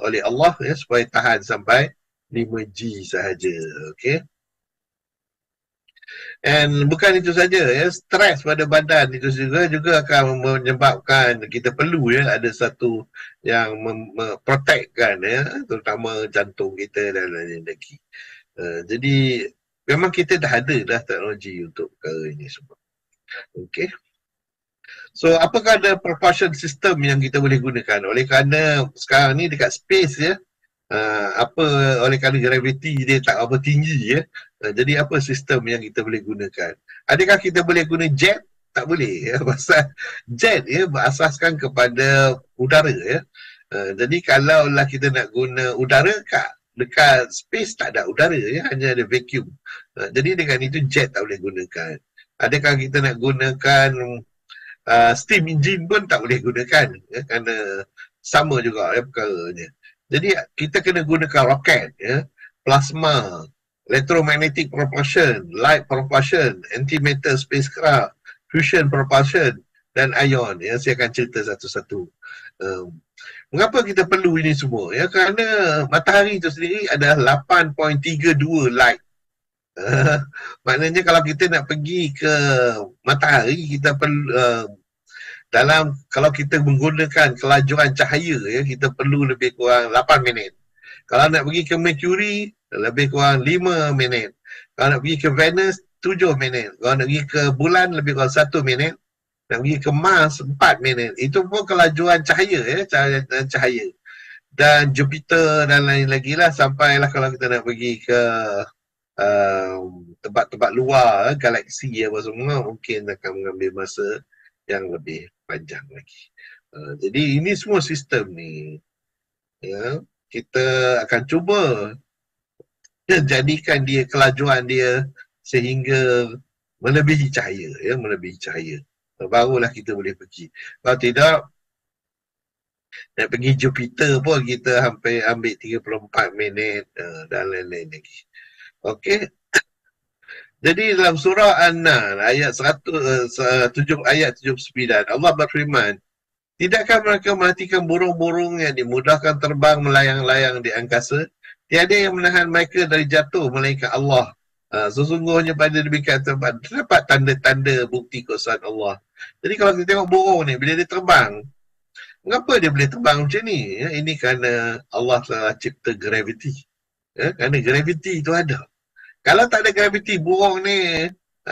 oleh Allah ya, supaya tahan sampai 5G sahaja. Okay. And bukan itu saja ya, stres pada badan itu juga akan menyebabkan kita perlu ya ada satu yang memprotekkan ya, terutama jantung kita dan lain-lain lagi. Jadi memang kita dah ada dah teknologi untuk perkara ini semua. Okay. So apakah ada propulsion system yang kita boleh gunakan? Oleh kerana sekarang ni dekat space ya, oleh kerana gravity dia tak apa tinggi ya, jadi apa sistem yang kita boleh gunakan? Adakah kita boleh guna jet? Tak boleh ya, pasal jet ya berasaskan kepada udara ya. Jadi kalaulah kita nak guna udara, dekat space tak ada udara ya, hanya ada vacuum. Jadi dengan itu jet tak boleh gunakan. Adakah kita nak gunakan steam engine pun tak boleh gunakan ya, kerana sama juga ya perkaranya. Jadi kita kena gunakan roket ya, plasma, electromagnetic propulsion, light propulsion, antimatter spacecraft, fusion propulsion dan ion ya. Saya akan cerita satu-satu. Mengapa kita perlu ini semua? Ya, kerana matahari itu sendiri adalah 8.32 light. Maknanya kalau kita nak pergi ke matahari, kita perlu kalau kita menggunakan kelajuan cahaya, ya, kita perlu lebih kurang 8 minit. Kalau nak pergi ke Mercury, lebih kurang 5 minit. Kalau nak pergi ke Venus, 7 minit. Kalau nak pergi ke bulan, lebih kurang 1 minit. Nak pergi ke Mars, 4 minit. Itu pun kelajuan cahaya, ya, cahaya. Dan Jupiter dan lain lagi lah, sampailah kalau kita nak pergi ke tempat-tempat luar, galaksi apa semua, mungkin akan mengambil masa yang lebih panjang lagi. Jadi ini semua sistem ni, ya, kita akan cuba jadikan dia, kelajuan dia sehingga melebihi cahaya, ya, melebihi cahaya. Barulah kita boleh pergi. Kalau tidak, nak pergi Jupiter pun kita hampir ambil 34 minit dan lain-lain lagi. Okey. Jadi dalam surah An-Nahl ayat 79, Allah berfirman, tidakkah mereka merhatikan burung-burung yang dimudahkan terbang melayang-layang di angkasa? Tiada yang menahan mereka dari jatuh melainkan Allah. Sesungguhnya pada demikian tempat terdapat tanda-tanda bukti kuasaan Allah. Jadi kalau kita tengok burung ni, bila dia terbang, mengapa dia boleh terbang macam ni? Ya, ini kerana Allah telah cipta graviti. Ya, kerana graviti itu ada. Kalau tak ada graviti, burung ni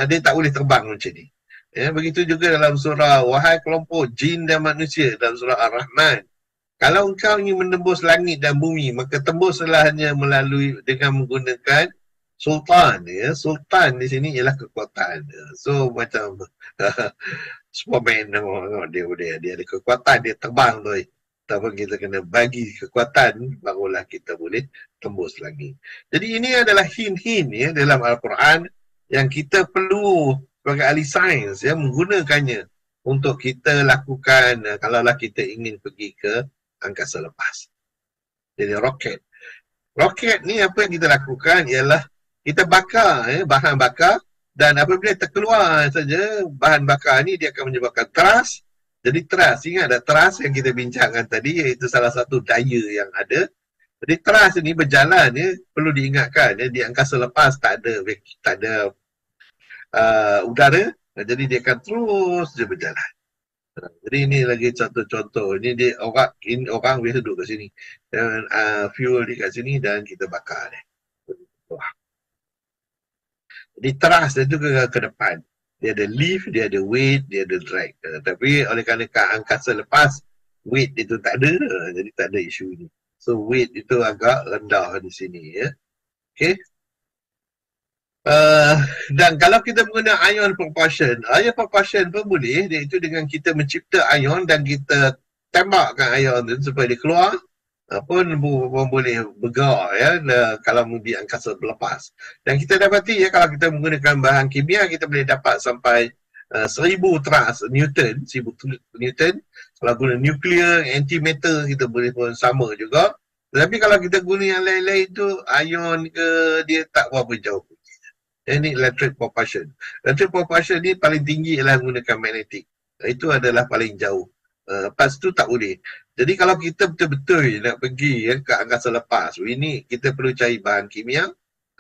dia tak boleh terbang macam ni. Ya, begitu juga dalam surah wahai kelompok jin dan manusia dalam surah Ar-Rahman. Kalau engkau ingin menembus langit dan bumi, maka tembuslah hanya melalui dengan menggunakan sultan. Ya, sultan di sini ialah kekuatan. So macam Superman, dia ada kekuatan, dia terbang tu. Tapi kita kena bagi kekuatan, barulah kita boleh tembus lagi. Jadi ini adalah hint-hint, ya, dalam Al-Quran yang kita perlu sebagai ahli sains, ya, menggunakannya untuk kita lakukan kalaulah kita ingin pergi ke angkasa lepas. Jadi roket. Roket ni apa yang kita lakukan ialah kita bakar, ya, bahan bakar, dan apabila terkeluar saja bahan bakar ni, dia akan menyebabkan thrust. Jadi thrust, ingat ada thrust yang kita bincangkan tadi, iaitu salah satu daya yang ada. Jadi thrust ni berjalan, ya, perlu diingatkan, ya, di angkasa lepas tak ada udara, jadi dia akan terus je berjalan. Jadi ini lagi satu contoh. Ini dia orang biasa duduk kat sini dan fuel di kat sini dan kita bakar dia. Jadi thrust dia tu ke depan. Dia ada lift, dia ada weight, dia ada drag. Tapi oleh kerana angkasa lepas, weight itu tak ada, jadi tak ada isu ni. So weight itu agak rendah di sini, ya. Okay. Dan kalau kita menggunakan ion propulsion pun boleh, iaitu dengan kita mencipta ion dan kita tembakkan ion tu supaya dia keluar, pun boleh bergerak, ya, kalau di angkasa lepas. Dan kita dapati, ya, kalau kita menggunakan bahan kimia, kita boleh dapat sampai 1000 thrust Newton. Kalau guna nuklear, antimatter, kita boleh pun sama juga. Tetapi kalau kita guna yang lain-lain tu, ion ke, dia tak berapa jauh. Ini electric propulsion. Electric propulsion ni paling tinggi ialah menggunakan magnetik. Itu adalah paling jauh. Lepas tu tak boleh. Jadi kalau kita betul-betul nak pergi, ya, ke angkasa lepas, ini kita perlu cari bahan kimia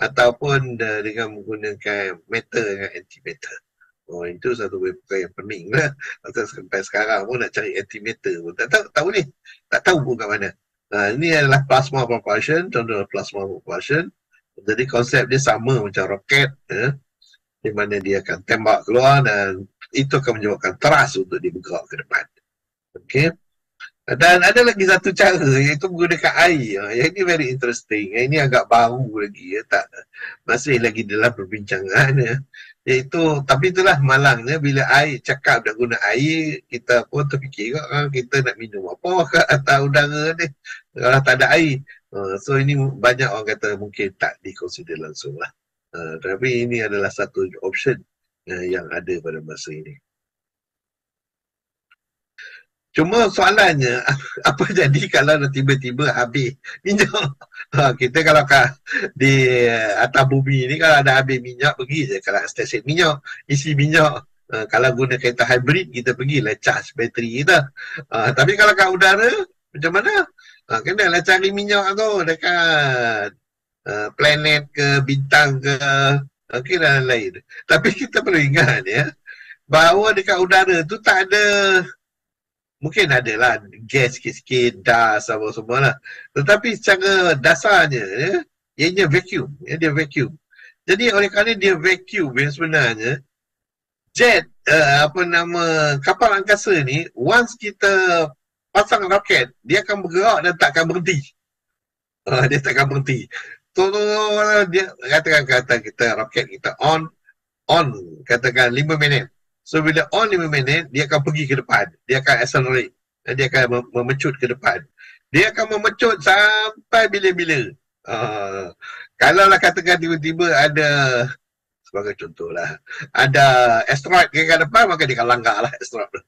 ataupun dengan menggunakan metal dengan antimatter. Oh, itu satu perkara yang pening lah. Sampai sekarang pun nak cari antimatter pun tak boleh. Tak tahu pun kat mana. Ini adalah plasma propulsion, contoh plasma propulsion. Jadi konsep dia sama macam roket, ya, di mana dia akan tembak keluar dan itu akan menyebabkan thrust untuk dia bergerak ke depan. Okey. Dan ada lagi satu cara, iaitu menggunakan air. Yang ini very interesting. Yang ini agak baru lagi, ya, masih lagi dalam perbincangan, ya. Iaitu, tapi itulah malangnya bila air cakap dah guna air, kita pun terfikir kita nak minum apa ke atas udara ni kalau tak ada air. So ini banyak orang kata mungkin tak dikonsider langsung lah. Tapi ini adalah satu option yang ada pada masa ini. Cuma soalannya, apa jadi kalau tiba-tiba habis minyak? Kita kalau di atas bumi ni, kalau ada habis minyak, pergi je kalau stesen minyak, isi minyak. Kalau guna kereta hybrid, kita pergilah charge bateri kita. Tapi kalau kat udara, Macam mana? Kenalah cari minyak tu dekat planet ke, bintang ke, kira lain. Tapi kita perlu ingat ya, bahawa dekat udara tu tak ada, mungkin ada lah gas sikit-sikit, dust apa semua lah. Tetapi secara dasarnya ya, ianya vacuum. Ya, dia vacuum. Jadi oleh kerana dia vacuum yang sebenarnya, jet, kapal angkasa ni, once kita pasang roket, dia akan bergerak dan tak akan berhenti. Dia tak akan berhenti. Dia kata kita roket kita on katakan 5 minit. So bila on 5 minit, dia akan pergi ke depan. Dia akan accelerate. Dia akan memecut ke depan. Dia akan memecut sampai bila-bila. Kalau lah katakan tiba-tiba ada, sebagai contoh lah, ada asteroid ke depan, maka dia akan langgar lah asteroid.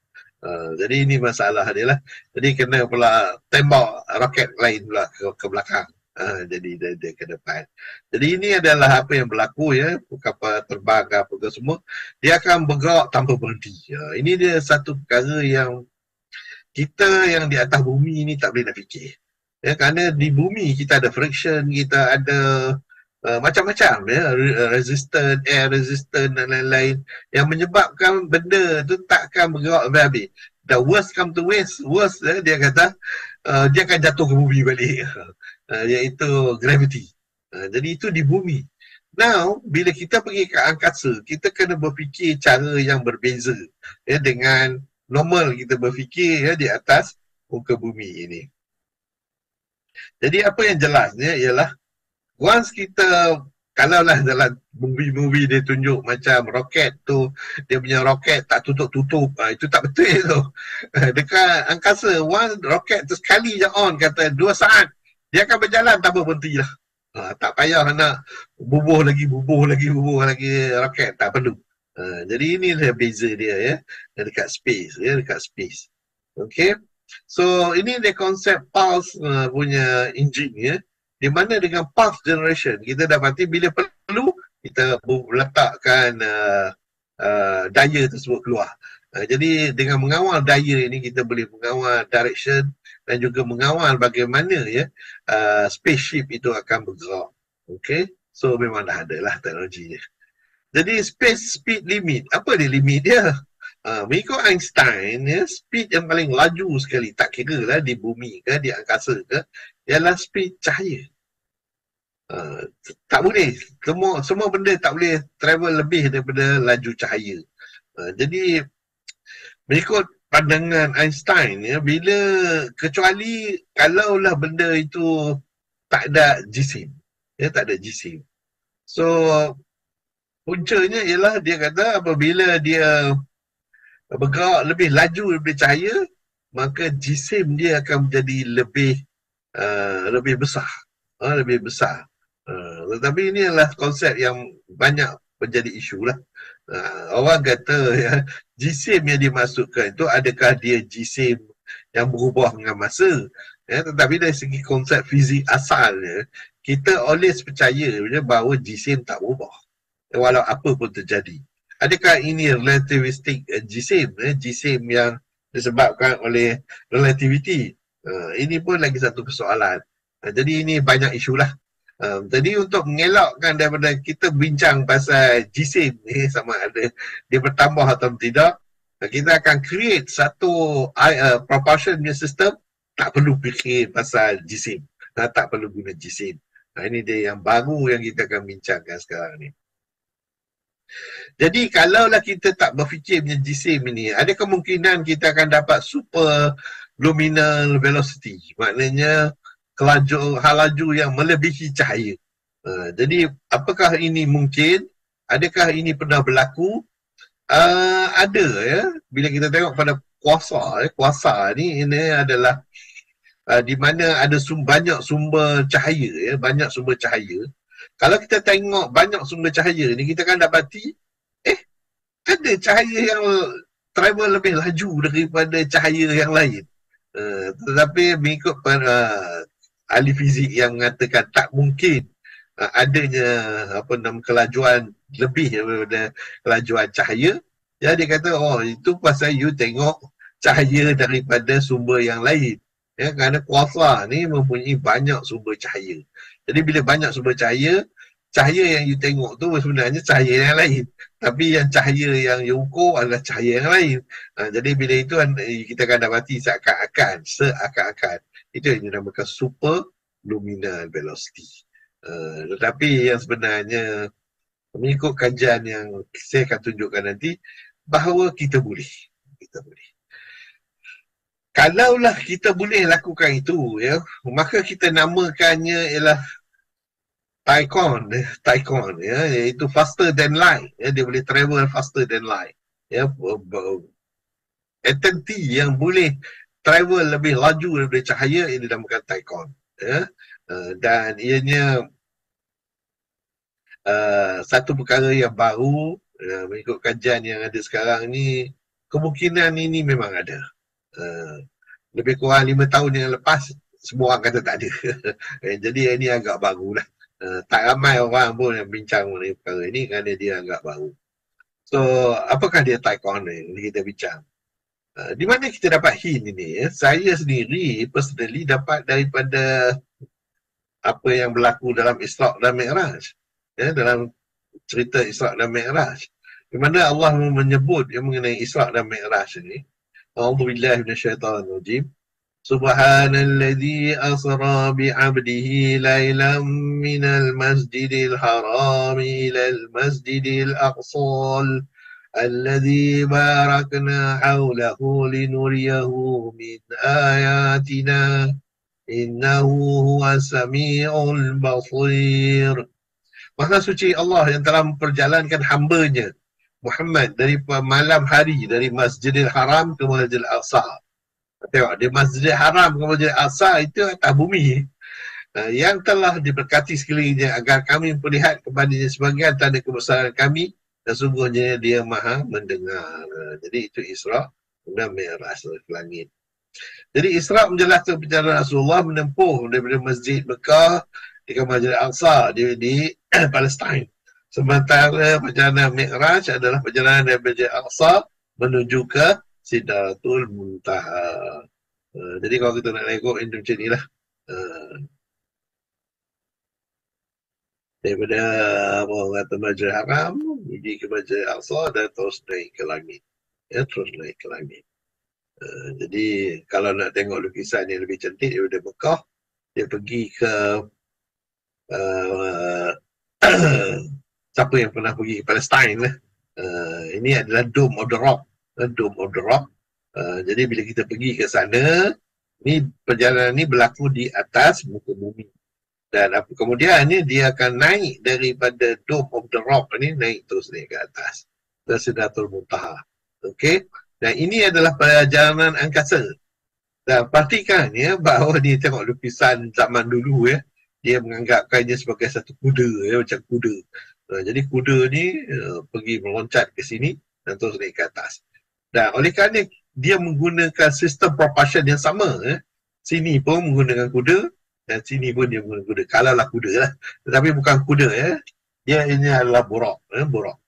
Jadi ini masalah dia lah. Jadi kena pula tembak roket lain pula ke belakang. Jadi dia ke depan. Jadi ini adalah apa yang berlaku ya, kapal terbang apa ke semua, dia akan bergerak tanpa berhenti. Ini dia satu perkara yang kita yang di atas bumi ni tak boleh nak fikir. Ya, kerana di bumi kita ada friction, kita ada macam-macam ya, resistant, air resistant dan lain-lain yang menyebabkan benda tu takkan bergerak habis-habis. The worst come to worst dia kata dia akan jatuh ke bumi balik. Iaitu gravity. Jadi itu di bumi. Now, bila kita pergi ke angkasa, kita kena berfikir cara yang berbeza ya, dengan normal kita berfikir ya, di atas muka bumi ini. Jadi apa yang jelasnya ialah once kita, kalaulah dalam movie-movie dia tunjuk macam roket tu, dia punya roket tak tutup-tutup, itu tak betul tu. Dekat angkasa, once roket tu sekali je on, kata 2 saat, dia akan berjalan tanpa berhenti lah. Tak payah nak bubuh lagi roket, tak perlu. Jadi inilah beza dia ya, dekat space ya, dekat space. Okay, so ini dia konsep pulse punya engine ya, di mana dengan pulse generation kita dapati bila perlu kita letakkan daya tersebut keluar. Jadi dengan mengawal daya ini kita boleh mengawal direction dan juga mengawal bagaimana ya spaceship itu akan bergerak. Okay, so memang dah ada lah teknologinya. Jadi space speed limit, apa dia limit dia? Mengikut Einstein ya, speed yang paling laju sekali, tak kira lah di bumi ke, di angkasa ke, ialah speed cahaya. Tak boleh, semua benda tak boleh travel lebih daripada laju cahaya. Jadi mengikut pandangan Einstein ya, bila kecuali kalaulah benda itu tak ada jisim ya, tak ada jisim. So puncanya ialah dia kata apabila dia bergerak lebih laju daripada cahaya, maka jisim dia akan menjadi lebih besar. Lebih besar. Tetapi ini adalah konsep yang banyak menjadi isu lah. Orang kata ya, jisim yang dimasukkan itu adakah dia jisim yang berubah dengan masa ya, tetapi dari segi konsep fizik asalnya kita always percaya bahawa jisim tak berubah walau apa pun terjadi. Adakah ini relativistic jisim jisim yang disebabkan oleh relativity? Ini pun lagi satu persoalan. Jadi ini banyak isu lah. Jadi untuk mengelakkan daripada kita bincang pasal jisim ni sama ada dia bertambah atau tidak, kita akan create satu propulsion punya sistem, tak perlu fikir pasal jisim, tak perlu guna jisim. Ini dia yang baru yang kita akan bincangkan sekarang ni. Jadi kalaulah kita tak berfikir punya jisim ini, ada kemungkinan kita akan dapat super luminal velocity, maknanya laju yang melebihi cahaya. Jadi apakah ini mungkin? Adakah ini pernah berlaku? Ada ya. Bila kita tengok pada kuasa ni, ini adalah di mana ada banyak sumber cahaya ya, banyak sumber cahaya. Kalau kita tengok banyak sumber cahaya ni, kita akan dapati ada cahaya yang travel lebih laju daripada cahaya yang lain. Tetapi mengikut ahli fizik yang mengatakan tak mungkin adanya kelajuan lebih daripada kelajuan cahaya. Ya, dia kata itu pasal you tengok cahaya daripada sumber yang lain. Ya, kerana kuasa ni mempunyai banyak sumber cahaya. Jadi bila banyak sumber cahaya, cahaya yang you tengok tu sebenarnya cahaya yang lain. Tapi yang cahaya yang you ukur adalah cahaya yang lain. Jadi bila itu kita akan dapati seakan-akan. Itu yang dinamakan super luminal velocity. Tetapi yang sebenarnya mengikut kajian yang saya akan tunjukkan nanti, bahawa kita boleh. Kalaulah kita boleh lakukan itu, ya, maka kita namakannya ialah Tycon, ya, iaitu faster than light, ya, dia boleh travel faster than light, ya, atom T yang boleh travel lebih laju daripada cahaya, ini dinamakan Tycon, ya, dan ianya satu perkara yang baru, mengikut kajian yang ada sekarang ni, kemungkinan ini memang ada. Lebih kurang 5 tahun yang lepas, semua orang kata tak ada. Jadi ini agak baru lah. Tak ramai orang pun yang bincang mengenai perkara ini kerana dia agak baru. So, apakah dia Tycon ni? Kita bincang. Di mana kita dapat hint ini? Saya sendiri, personally, dapat daripada apa yang berlaku dalam Isra' dan Mi'raj. Ya, dalam cerita Isra' dan Mi'raj. Di mana Allah menyebut yang mengenai Isra' dan Mi'raj ini. A'udzubillahi minasyaitonirrajim. Subhanalladzi asra bi'abdihi laylan minal masjidil haram ilal masjidil aqsal alladzi barakna hawlahu linuriyahu min ayatina innahu huwas sami'ul basir. Maha suci Allah yang telah memperjalankan hamba-Nya Muhammad dari malam hari dari Masjidil Haram ke Masjidil Aqsa. Tengok, di Masjidil Haram ke Masjidil Aqsa itu atas bumi, yang telah diberkati sekelilingnya agar kami melihat kepadanya sebagian tanda kebesaran kami dan sungguhnya dia maha mendengar. Jadi itu Isra' dan Mi'raj ke langit. Jadi Isra' menjelaskan perjalanan Rasulullah menempuh daripada Masjid Mekah ke Masjidil Aqsa di Palestin. Sementara perjalanan Mi'raj adalah perjalanan dari Masjid Aqsa menuju ke Sidratul Muntaha. Jadi kalau kita nak tengok ini macam ni lah. Daripada orang kata Masjid Haram pergi ke Masjid Aqsa dan terus naik ke langit. Ya, terus naik ke langit. Jadi kalau nak tengok lukisan yang lebih cantik daripada Mekah, dia pergi ke siapa yang pernah pergi ke Palestin lah. Ini adalah Dome of the Rock. Dome of the Rock. Jadi bila kita pergi ke sana, ni perjalanan ni berlaku di atas muka bumi. Dan kemudian ni dia akan naik daripada Dome of the Rock ni, naik terus naik ke atas. Ke Sidratul Muntaha. Okey. Dan ini adalah perjalanan angkasa. Dan pastikan ya bahawa dia tengok lukisan zaman dulu ya, dia menganggapkannya sebagai satu kuda ya, macam kuda. Jadi kuda ni pergi meloncat ke sini dan terus naik ke atas. Dan oleh kerana dia menggunakan sistem propulsion yang sama ya, sini pun menggunakan kuda dan sini pun dia menggunakan kuda. Kalaulah kuda lah. Tetapi bukan kuda ya. Dia ini adalah buraq ya, buraq.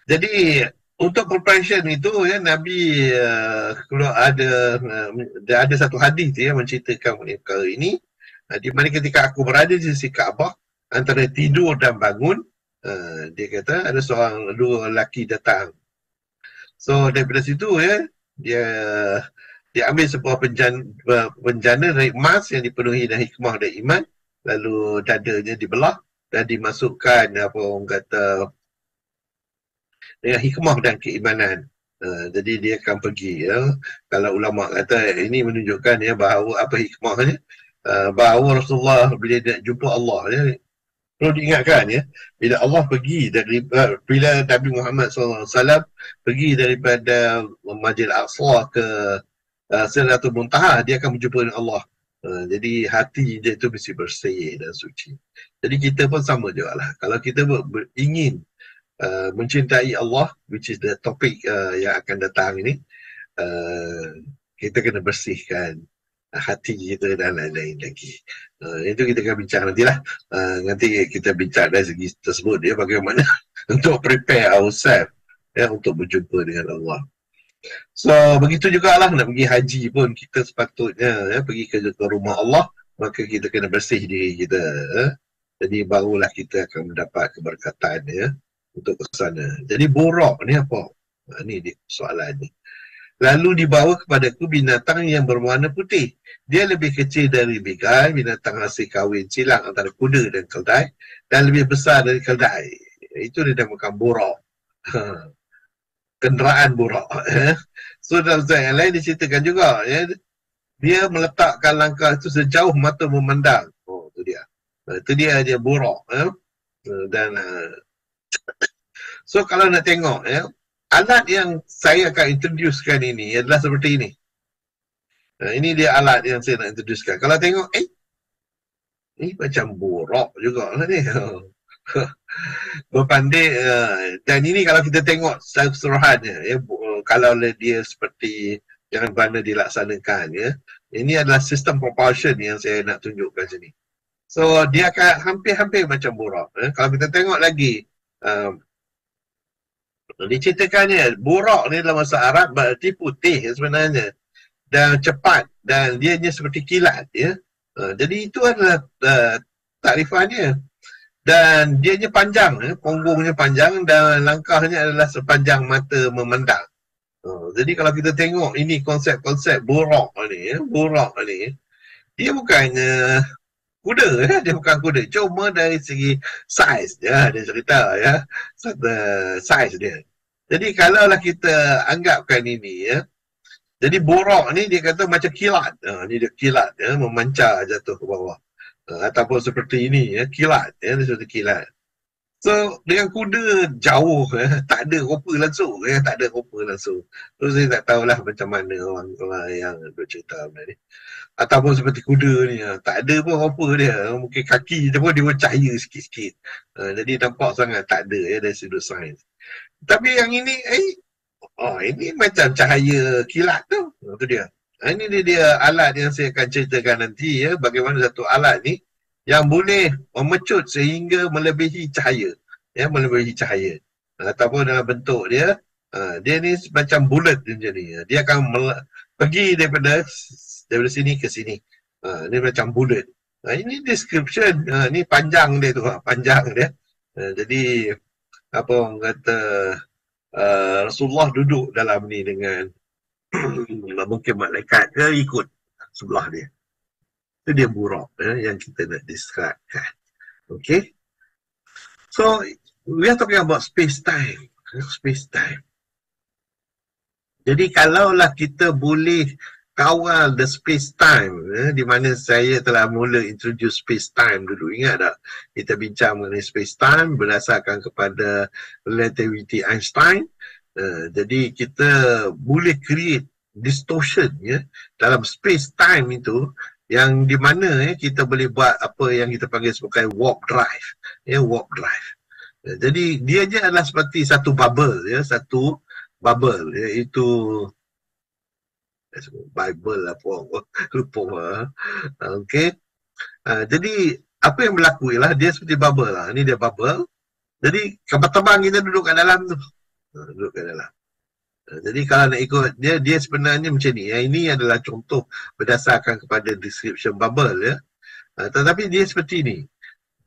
Jadi untuk propulsion itu ya, Nabi kalau ada satu hadis ya menceritakan mengenai perkara ini, di mana ketika aku berada di sisi Kaabah antara tidur dan bangun, dia kata ada dua lelaki datang. So daripada situ ya, dia ambil sebuah penjana dari emas yang dipenuhi dengan hikmah dan iman, lalu dadanya dibelah dan dimasukkan apa orang kata dengan hikmah dan keimanan. Jadi dia akan pergi ya. Kalau ulama kata ini menunjukkan ya bahawa apa hikmahnya, bahawa Rasulullah bila dia jumpa Allah ya, perlu diingatkan ya, bila Allah pergi dari bila Nabi Muhammad SAW pergi daripada Masjid Aqsa ke Sidratul Muntaha, dia akan berjumpa dengan Allah. Jadi hati dia itu mesti bersih dan suci. Jadi kita pun sama juga lah. Kalau kita ingin mencintai Allah, which is the topik yang akan datang ini, kita kena bersihkan hati kita dan lain-lain lagi. Itu kita akan bincang nantilah. Nanti kita bincang dari segi tersebut ya, bagaimana untuk prepare ourselves ya, untuk berjumpa dengan Allah. So begitu jugalah nak pergi haji pun kita sepatutnya pergi ke rumah Allah, maka kita kena bersih diri kita. Jadi barulah kita akan mendapat keberkatan untuk ke sana. Jadi borak ni apa? Ni dia soalan ni. Lalu dibawa kepadaku binatang yang berwarna putih. Dia lebih kecil dari bigai, binatang hasil kahwin silang antara kuda dan keldai, dan lebih besar dari keldai. Itu dinamakan borak. Kenderaan borak. So dalam ayat yang lain diceritakan juga, dia meletakkan langkah itu sejauh mata memandang. Oh, itu dia. Itu dia borak. Dan so kalau nak tengok, alat yang saya akan introducekan ini adalah seperti ini. Ini dia alat yang saya nak introducekan. Kalau tengok, ini macam borak juga lah ni. Berpandai, dan ini kalau kita tengok secara keseluruhannya, kalau dia seperti yang mana dilaksanakan, ini adalah sistem propulsion yang saya nak tunjukkan sini. So dia akan hampir-hampir macam borak. Kalau kita tengok lagi, diceritakannya borak ni dalam bahasa Arab berarti putih sebenarnya dan cepat dan dia seperti kilat jadi itu adalah takrifannya dan dia panjang punggungnya panjang dan langkahnya adalah sepanjang mata memandang. Jadi kalau kita tengok ini konsep-konsep borak ni dia bukannya kuda dia bukan kuda, cuma dari segi saiz dia cerita saiz dia. Jadi kalaulah kita anggapkan ini jadi borak ni dia kata macam kilat. Ni dia kilat memancar jatuh ke bawah. Ataupun seperti ini kilat dia seperti kilat. So dengan kuda jauh tak ada rupa langsung tak ada rupa langsung. So saya tak tahulah macam mana orang yang bercerita benda ni. Ataupun seperti kuda ni tak ada pun rupa dia, mungkin kaki dia pun dia bercahaya sikit-sikit. Jadi nampak sangat tak ada dari sudut sains. Tapi yang ini ini macam cahaya kilat tu. Itu dia. Ini dia alat yang saya akan ceritakan nanti bagaimana satu alat ni yang boleh memecut sehingga melebihi cahaya. Melebihi cahaya. Ataupun dalam bentuk dia ni macam bulat macam ni. Dia akan pergi daripada sini ke sini. Dia macam bulat. Ini description. Ni panjang dia tu. Panjang dia. Jadi apa orang kata Rasulullah duduk dalam ni dengan mungkin malaikat ke ikut sebelah dia. Itu dia borak yang kita nak describekan. Okay. So we are talking about space-time. Space-time. Jadi kalaulah kita boleh kawal the space-time di mana saya telah mula introduce space-time dulu. Ingat tak? Kita bincang mengenai space-time berdasarkan kepada relativity Einstein. Jadi kita boleh create distortion dalam space-time itu yang di mana kita boleh buat apa yang kita panggil sebagai warp drive. Warp drive. Jadi dia je adalah seperti satu bubble. Satu bubble. Iaitu Bible apa lupa okay. Jadi apa yang berlaku ialah dia seperti bubble lah. Ini dia bubble. Jadi kapal terbang kita duduk kat dalam tu. Duduk kat dalam. Jadi kalau nak ikut dia sebenarnya macam ni. Ini adalah contoh berdasarkan kepada description bubble tetapi dia seperti ni.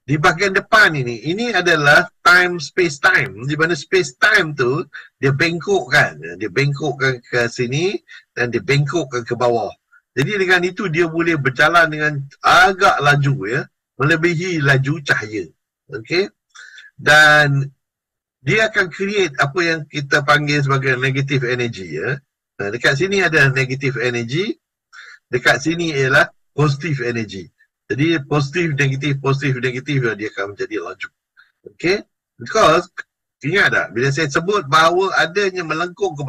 Di bahagian depan ini adalah time space time, di mana space time tu dia bengkokkan ke sini dan dia bengkokkan ke bawah. Jadi dengan itu dia boleh berjalan dengan agak laju melebihi laju cahaya. Okey. Dan dia akan create apa yang kita panggil sebagai negative energy dekat sini ada negative energy, dekat sini ialah positive energy. Jadi positif, negatif dia akan menjadi laju. Okay? Because, ingat tak? Bila saya sebut bahawa adanya melengkung ke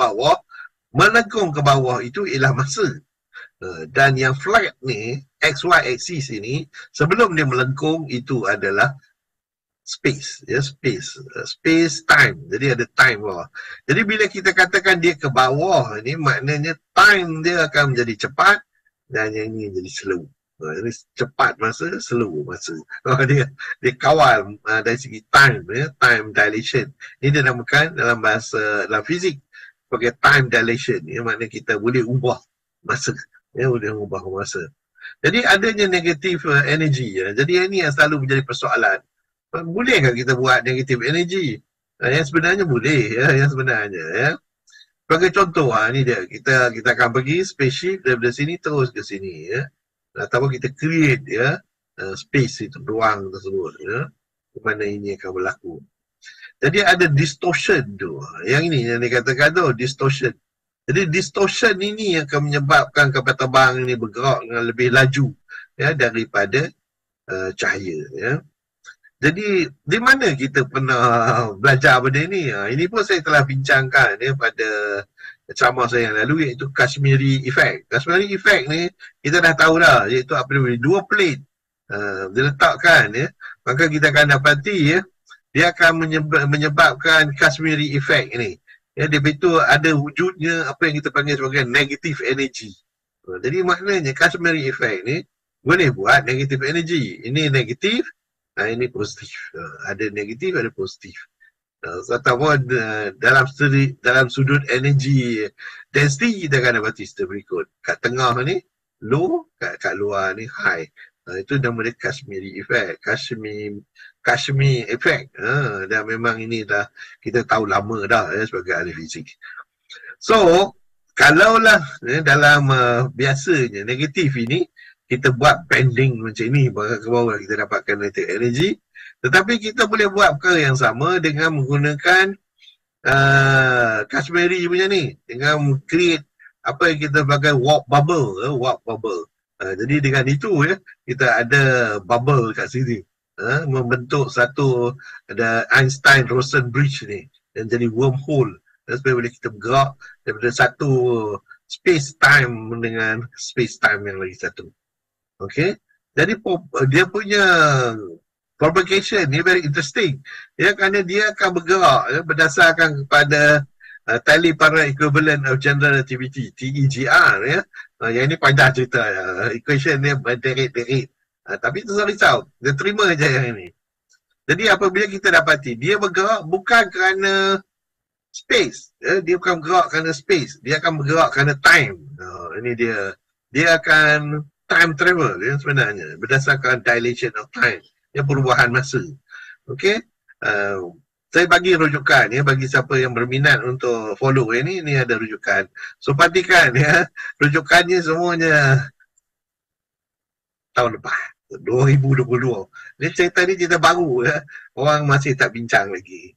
bawah itu ialah masa. Dan yang flat ni, XY axis ini, sebelum dia melengkung itu adalah space. Space, time. Jadi ada time bawah. Jadi bila kita katakan dia ke bawah ni, maknanya time dia akan menjadi cepat dan yang ini jadi slow. Ini cepat masa, slow masa. Dia kawal dari segi time, time dilation. Ini dinamakan dalam bahasa, dalam fizik, sebagai time dilation, maknanya kita boleh ubah masa, boleh ubah masa. Jadi adanya negatif energy, jadi ini yang selalu menjadi persoalan. Bolehkah kita buat negatif energy? Yang sebenarnya boleh, yang sebenarnya. Sebagai contoh, ni dia, kita akan pergi spaceship daripada sini terus ke sini, ataupun kita create space itu, ruang tersebut, di mana ini akan berlaku. Jadi ada distortion tu. Yang ini yang dikatakan tu, distortion. Jadi distortion ini akan menyebabkan kapal terbang ini bergerak dengan lebih laju daripada cahaya. Jadi di mana kita pernah belajar benda ini? Ini pun saya telah bincangkan pada ceramah saya yang lalu, iaitu Kashmiri Effect. Kashmiri Effect ni kita dah tahu dah, iaitu apa namanya, dua plate diletakkan, maka kita akan dapati dia akan menyebabkan Kashmiri Effect ni. Dia itu ada wujudnya apa yang kita panggil sebagai negative energy. Jadi maknanya Kashmiri Effect ni boleh buat negative energy. Ini negatif, ini positif. Ada negatif, ada positif. Ataupun dalam sudut energy density, kita akan dapati seperti berikut. Kat tengah ni low, kat luar ni high. Itu nama dia Kashmiri Effect. Kashmir Effect. Dan memang ini dah kita tahu lama dah sebagai ahli fizik. So, kalaulah dalam biasanya negatif ini, kita buat bending macam ni, ke bawah kita dapatkan kinetic energy. Tetapi kita boleh buat perkara yang sama dengan menggunakan Kashmiri punya ni, dengan create apa yang kita pakai warp bubble. Jadi dengan itu kita ada bubble kat sini, membentuk satu, ada Einstein-Rosen bridge ni, dan jadi wormhole, supaya boleh kita bergerak daripada satu space-time dengan space-time yang lagi satu. Okay, jadi dia punya propagation ni very interesting, kerana dia akan bergerak berdasarkan kepada Tally Para Equivalent of General Relativity, TEGR, yang ini panjang cerita, equation dia berderit-derit, tapi tu risau, dia terima je yang ini. Jadi apabila kita dapati dia bergerak bukan kerana space, dia bukan bergerak kerana space, dia akan bergerak kerana time. Ini dia akan time travel sebenarnya, berdasarkan dilation of time, perubahan masa. Okey, saya bagi rujukan bagi siapa yang berminat untuk follow ini ada rujukan. So pastikan rujukannya semuanya tahun lepas, 2022. Ni cerita baru, orang masih tak bincang lagi.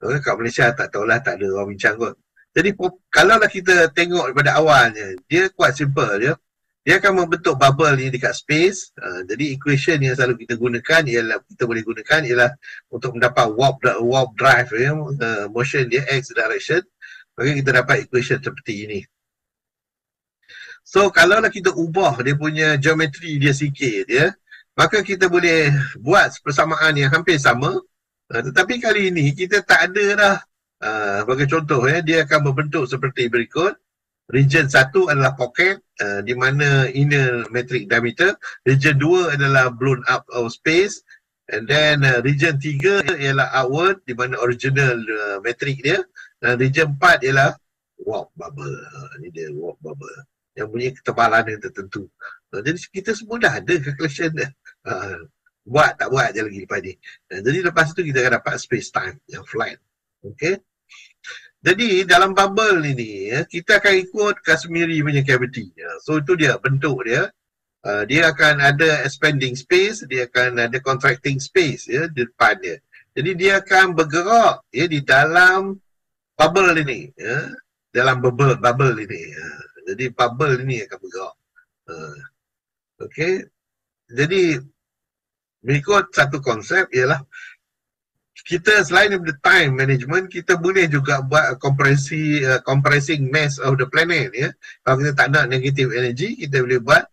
Kat Malaysia tak tahulah, tak ada orang bincang kot. Jadi kalaulah kita tengok daripada awalnya, dia quite simple. Dia akan membentuk bubble ni dekat space. Jadi equation yang selalu kita gunakan ialah untuk mendapat warp drive, motion dia x direction, maka kita dapat equation seperti ini. So kalaulah kita ubah dia punya geometri dia sikit, maka kita boleh buat persamaan yang hampir sama, tetapi kali ini kita tak ada dah. Sebagai contoh, dia akan membentuk seperti berikut. Region 1 adalah pocket, di mana inner metric diameter. Region 2 adalah blown up of space. And then region 3 ialah outward, di mana original metric dia. Dan region 4 ialah warp bubble. Ini dia warp bubble, yang punya ketebalan yang tertentu. Jadi kita semua dah ada calculation dia. Buat tak buat je lagi lepas ni. Jadi lepas tu kita akan dapat space time yang flat. Okay. Jadi dalam bubble ini, kita akan ikut Kashmiri punya cavity. So itu dia bentuk dia. Dia akan ada expanding space, dia akan ada contracting space di depan dia. Jadi dia akan bergerak di dalam bubble ini, dalam bubble ini. Jadi bubble ini akan bergerak. Okay. Jadi mengikut satu konsep ialah kita selain daripada time management, kita boleh juga buat compressing mass of the planet. Kalau kita tak nak negative energy, kita boleh buat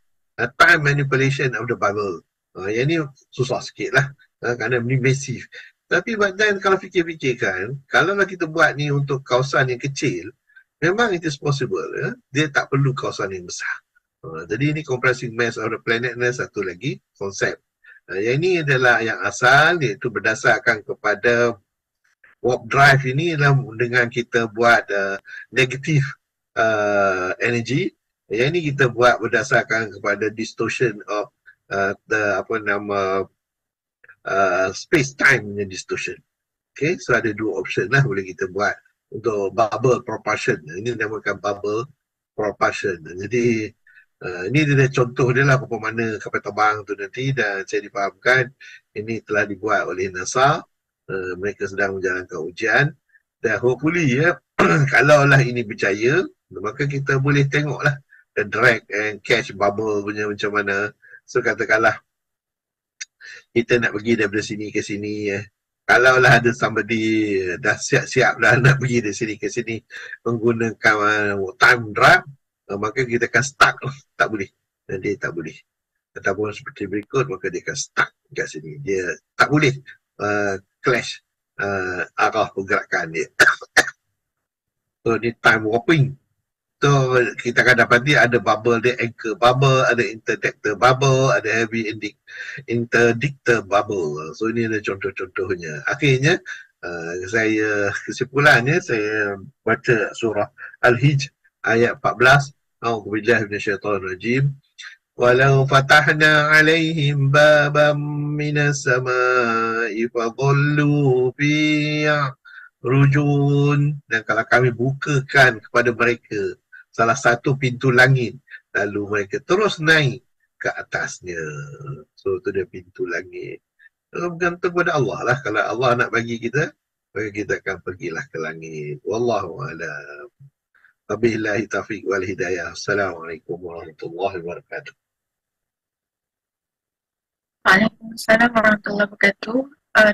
time manipulation of the bubble. Yang ni susah sikit lah, kerana ni massive. Tapi badan kalau fikir-fikirkan, kalau kita buat ni untuk kawasan yang kecil, memang it is possible. Dia tak perlu kawasan yang besar. Jadi ini compressing mass of the planet ni satu lagi konsep. Yang ini adalah yang asal, iaitu berdasarkan kepada warp drive ini adalah dengan kita buat negative energy. Yang ini kita buat berdasarkan kepada distortion of the apa nama space time punya distortion. Okay, so ada dua option lah boleh kita buat untuk bubble propulsion. Ini dinamakan bubble propulsion. Jadi ini dia contoh dia lah apa mana kapal terbang tu nanti, dan saya difahamkan ini telah dibuat oleh NASA. Mereka sedang menjalankan ujian dan hopefully kalaulah ini berjaya, maka kita boleh tengoklah the drag and catch bubble punya macam mana. So katakanlah kita nak pergi daripada sini ke sini, kalaulah ada somebody dah siap-siap dah nak pergi dari sini ke sini menggunakan time drive, maka kita akan stuck, tak boleh, dan dia tak boleh. Ataupun seperti berikut, maka dia akan stuck kat sini, dia tak boleh clash arah pergerakan dia. So ni time warping. So kita akan dapati ada bubble, dia anchor bubble, ada interdictor bubble, ada heavy interdictor bubble. So ini adalah contoh-contohnya. Akhirnya saya kesimpulannya saya baca surah Al-Hijr ayat 14. A'udzubillahi minasyaitonirrajim. Walau fatahna 'alaihim baban minas sama'i fadhallu fihi rujun, dan kalau kami bukakan kepada mereka salah satu pintu langit, lalu mereka terus naik ke atasnya. So itu dia pintu langit. Bergantung kepada Allah lah. Kalau Allah nak bagi kita, maka kita akan pergilah ke langit. Wallahu a'lam. Wabillahi taufiq wal hidayah. Assalamualaikum warahmatullahi wabarakatuh. Waalaikumsalam warahmatullahi wabarakatuh.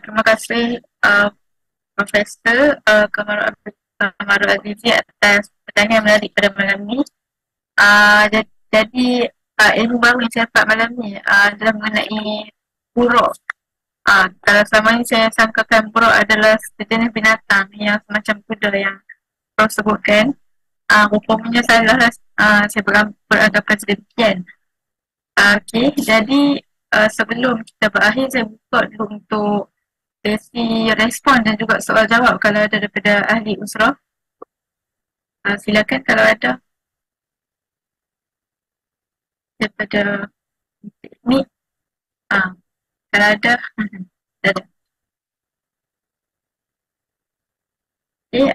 Terima kasih Profesor Kamarul Azizi atas pertanyaan menarik pada malam ni. Jadi ilmu baru yang saya dapat malam ni adalah mengenai buruk. Kalau selama ni saya sangkakan buruk adalah sejenis binatang yang semacam kuda yang Prof sebutkan. Rupanya salah, saya beranggapan sedemikian. Okey, jadi sebelum kita berakhir, saya buka dulu untuk sesi respon dan juga soal jawab kalau ada daripada ahli usrah. Silakan kalau ada daripada ni. Kalau ada, ada. Okay,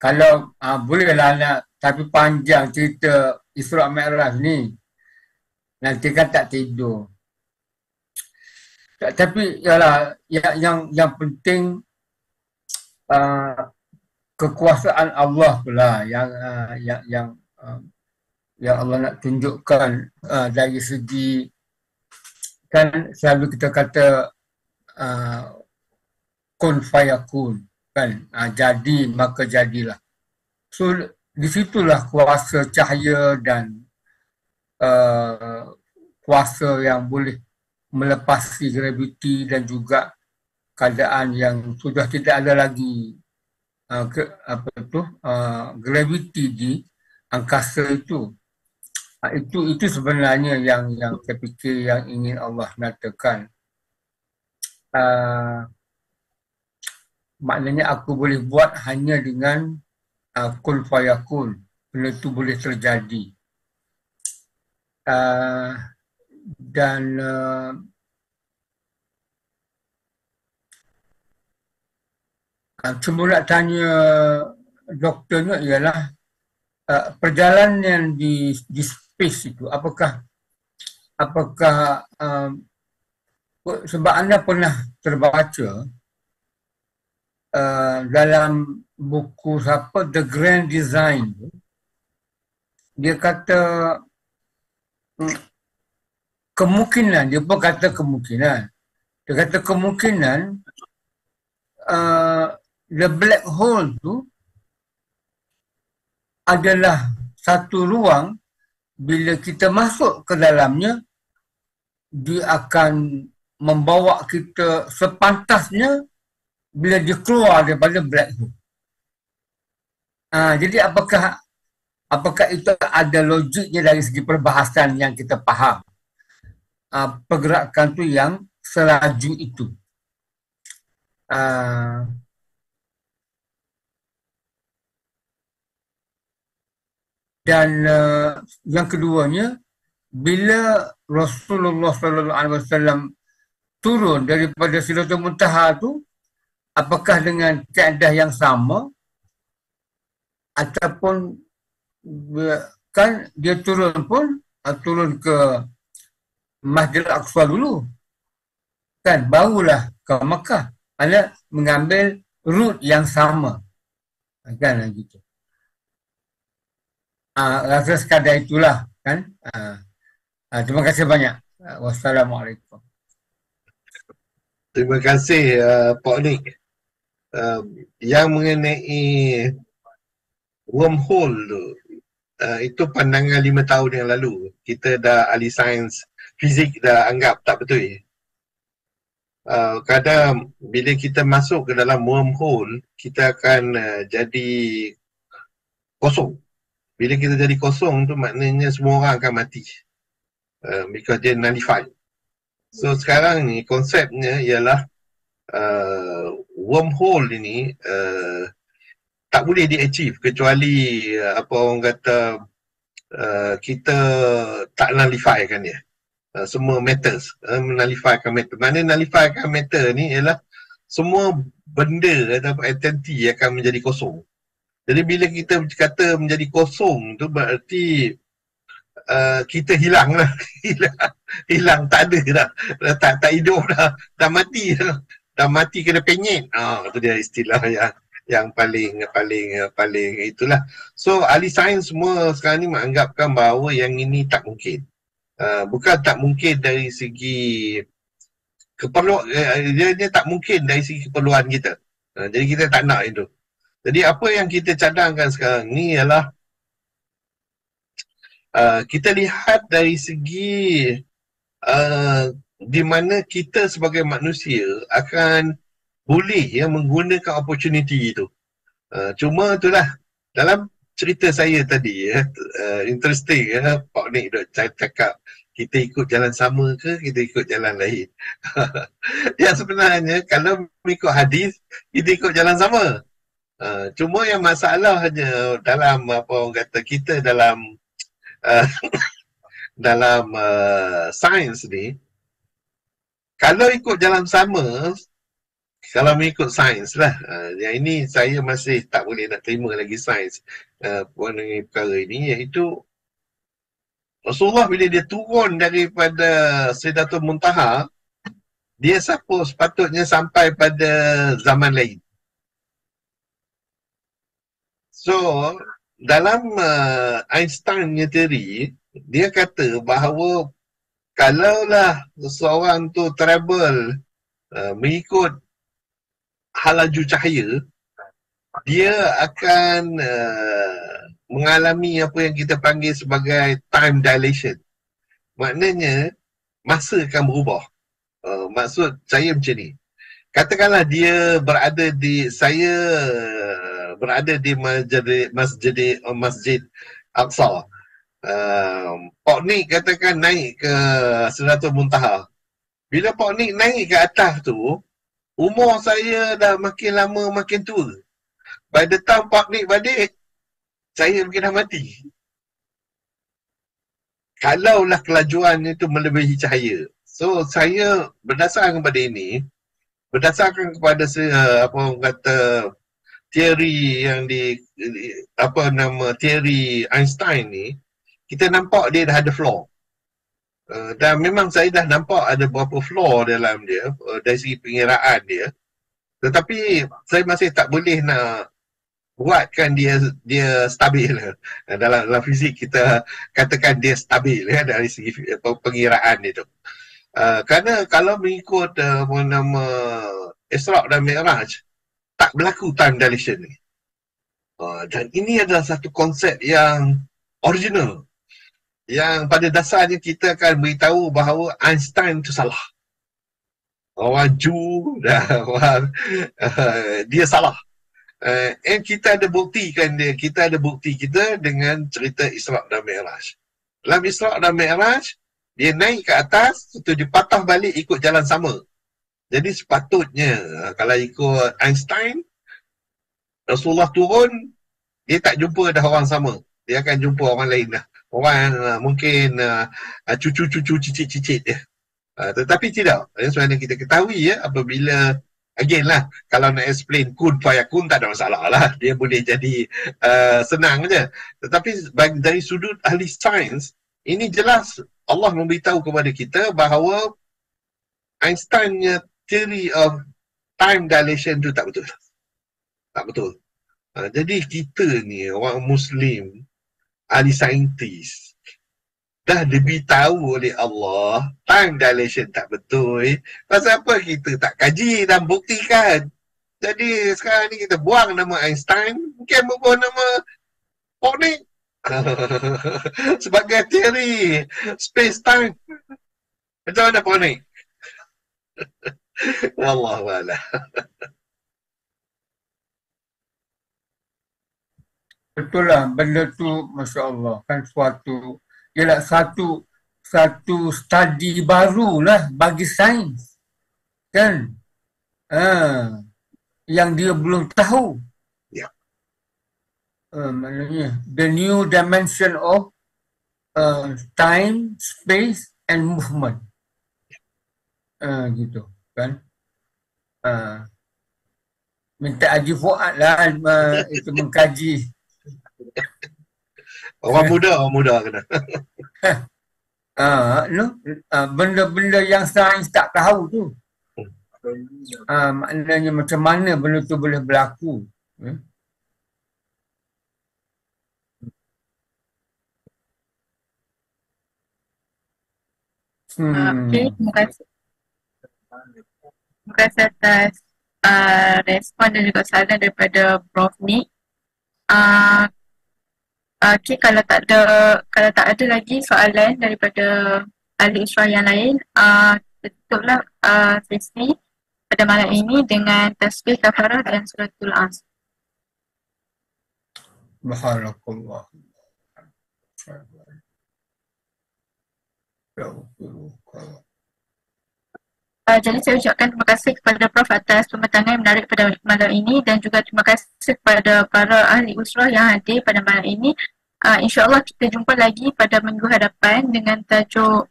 kalau bolehlah nak, tapi panjang cerita Isra' Mi'raj ni, nanti kan tak tidur. Tapi yalah, yang penting kekuasaan Allah pula yang Allah nak tunjukkan dari segi, kan selalu kita kata kun fayakun, kan, jadi maka jadilah. So disitulah kuasa cahaya dan kuasa yang boleh melepasi graviti dan juga keadaan yang sudah tidak ada lagi graviti di angkasa itu. Itu sebenarnya yang saya fikir yang ingin Allah nyatakan. Maknanya aku boleh buat hanya dengan kun fayakun. Benda itu boleh terjadi. Dan cuma nak tanya doktornya ialah perjalanan di space itu, apakah sebab anda pernah terbaca dalam buku siapa, The Grand Design, dia kata kemungkinan, dia pun kata kemungkinan, dia kata kemungkinan the black hole tu adalah satu ruang, bila kita masuk ke dalamnya, dia akan membawa kita sepantasnya bila dia keluar daripada black hole. Jadi apakah itu ada logiknya dari segi perbahasan yang kita faham? Pergerakan tu yang selaju itu. Dan yang keduanya, bila Rasulullah sallallahu alaihi wasallam turun daripada Sidratul Muntaha tu, apakah dengan kaedah yang sama ataupun kan dia turun pun turun ke Masjid Al-Aqsa dulu, kan, barulah ke Mekah. Ada mengambil route yang sama, kan, gitu. Rasa sekadar itulah, kan. Terima kasih banyak. Wassalamualaikum. Terima kasih Pak Nik. Yang mengenai wormhole tu, itu pandangan 5 tahun yang lalu. Kita dah ahli sains fizik dah anggap tak betul. Kadang bila kita masuk ke dalam wormhole, kita akan jadi kosong. Bila kita jadi kosong tu maknanya semua orang akan mati. Because dia nullified. So sekarang ni konsepnya ialah wormhole ini tak boleh di-achieve kecuali apa orang kata kita tak nullifykan dia. Semua matters, nullifykan matter. Mana nullifykan matter ni ialah semua benda atau entity akan menjadi kosong. Jadi bila kita kata menjadi kosong tu berarti kita hilang lah. hilang, tak ada dah. Tak hidup dah mati dah. Dah mati kena penyet. Itu dia istilah yang paling itulah. So ahli sains semua sekarang ni menganggapkan bahawa yang ini tak mungkin. Bukan tak mungkin dari segi keperluan, dia tak mungkin dari segi keperluan kita. Jadi kita tak nak itu. Jadi apa yang kita cadangkan sekarang ni ialah kita lihat dari segi di mana kita sebagai manusia akan boleh menggunakan opportunity itu. Cuma itulah dalam cerita saya tadi interesting Pak Nik duk cakap kita ikut jalan sama ke kita ikut jalan lain. Ya sebenarnya kalau mengikut hadis kita ikut jalan sama. Cuma yang masalah hanya dalam apa orang kata kita dalam dalam sains ni, kalau ikut jalan sama, kalau mengikut sains lah, yang ini saya masih tak boleh nak terima lagi sains mengenai perkara ini, iaitu Rasulullah bila dia turun daripada Sidratul Muntaha, dia sepatutnya sampai pada zaman lain. So dalam Einstein-nya teori, dia kata bahawa kalaulah seseorang tu travel mengikut halaju cahaya, dia akan mengalami apa yang kita panggil sebagai time dilation. Maknanya masa akan berubah. Maksud saya macam ni. Katakanlah dia berada di Masjid Aqsa. Pak Nik katakan naik ke Sidratul Muntaha. Bila Pak Nik naik ke atas tu, umur saya dah makin lama makin tua. By the time Pak Nik balik, saya mungkin dah mati. Kalaulah kelajuan itu melebihi cahaya. So saya berdasarkan kepada ini, berdasarkan kepada apa orang kata teori yang teori Einstein ni, kita nampak dia dah ada flaw. Dan memang saya dah nampak ada beberapa flaw dalam dia dari segi pengiraan dia. Tetapi saya masih tak boleh nak buatkan dia stabil. Dalam fizik kita katakan dia stabil dari segi pengiraan dia tu. Kerana kalau mengikut Isra' dan Mi'raj, tak berlaku time dilation ni. Dan ini adalah satu konsep yang original, yang pada dasarnya kita akan beritahu bahawa Einstein itu salah. Orang Jew dia salah. And kita ada buktikan dia, kita ada bukti kita dengan cerita Isra' dan Mi'raj. Dalam Isra' dan Mi'raj, dia naik ke atas, itu dia patah balik ikut jalan sama. Jadi sepatutnya kalau ikut Einstein, Rasulullah turun, dia tak jumpa dah orang sama. Dia akan jumpa orang lain dah. Orang mungkin cucu-cucu cicit-cicit dia. Tetapi tidak. Sebenarnya kita ketahui apabila again lah, kalau nak explain kun fayakun tak ada masalah lah. Dia boleh jadi senang je. Tetapi dari sudut ahli sains, ini jelas Allah memberitahu kepada kita bahawa Einsteinnya theory of time dilation tu tak betul. Tak betul. Jadi kita ni orang Muslim, ahli saintis, dah diberitahu oleh Allah time dilation tak betul. Pasal apa kita tak kaji dan buktikan? Jadi sekarang ni kita buang nama Einstein, mungkin buang nama Pornik sebagai teori space time. Macam mana Pornik? Wallahualam. Betul lah, benda tu Masya Allah kan suatu, ialah satu studi baru lah bagi sains kan, yang dia belum tahu. Ya. Maknanya the new dimension of time, space and movement, gitu kan. Minta Haji Fuad lah itu mengkaji. Orang muda kena. Benda-benda yang sains tak tahu tu. Maknanya macam mana benda tu boleh berlaku. Okay, terima kasih. Terima kasih atas respon dan juga saran daripada Prof Nick. Okay, kalau tak ada lagi soalan daripada ahli usrah yang lain, kita tutuplah sesi pada malam ini dengan tasbih kafarah dan suratul As. Subhanallah. Jadi saya ucapkan terima kasih kepada Prof atas pembentangan yang menarik pada malam ini dan juga terima kasih kepada para ahli usrah yang hadir pada malam ini. InsyaAllah kita jumpa lagi pada minggu hadapan dengan tajuk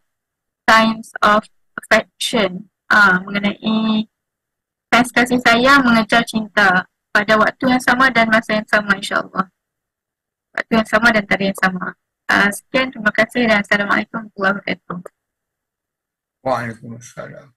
Science of Affection, mengenai sains kasih sayang mengejar cinta pada waktu yang sama dan masa yang sama, insyaAllah. Waktu yang sama dan tarikh yang sama. Sekian, terima kasih dan Assalamualaikum warahmatullahi wabarakatuh. Waalaikumsalam.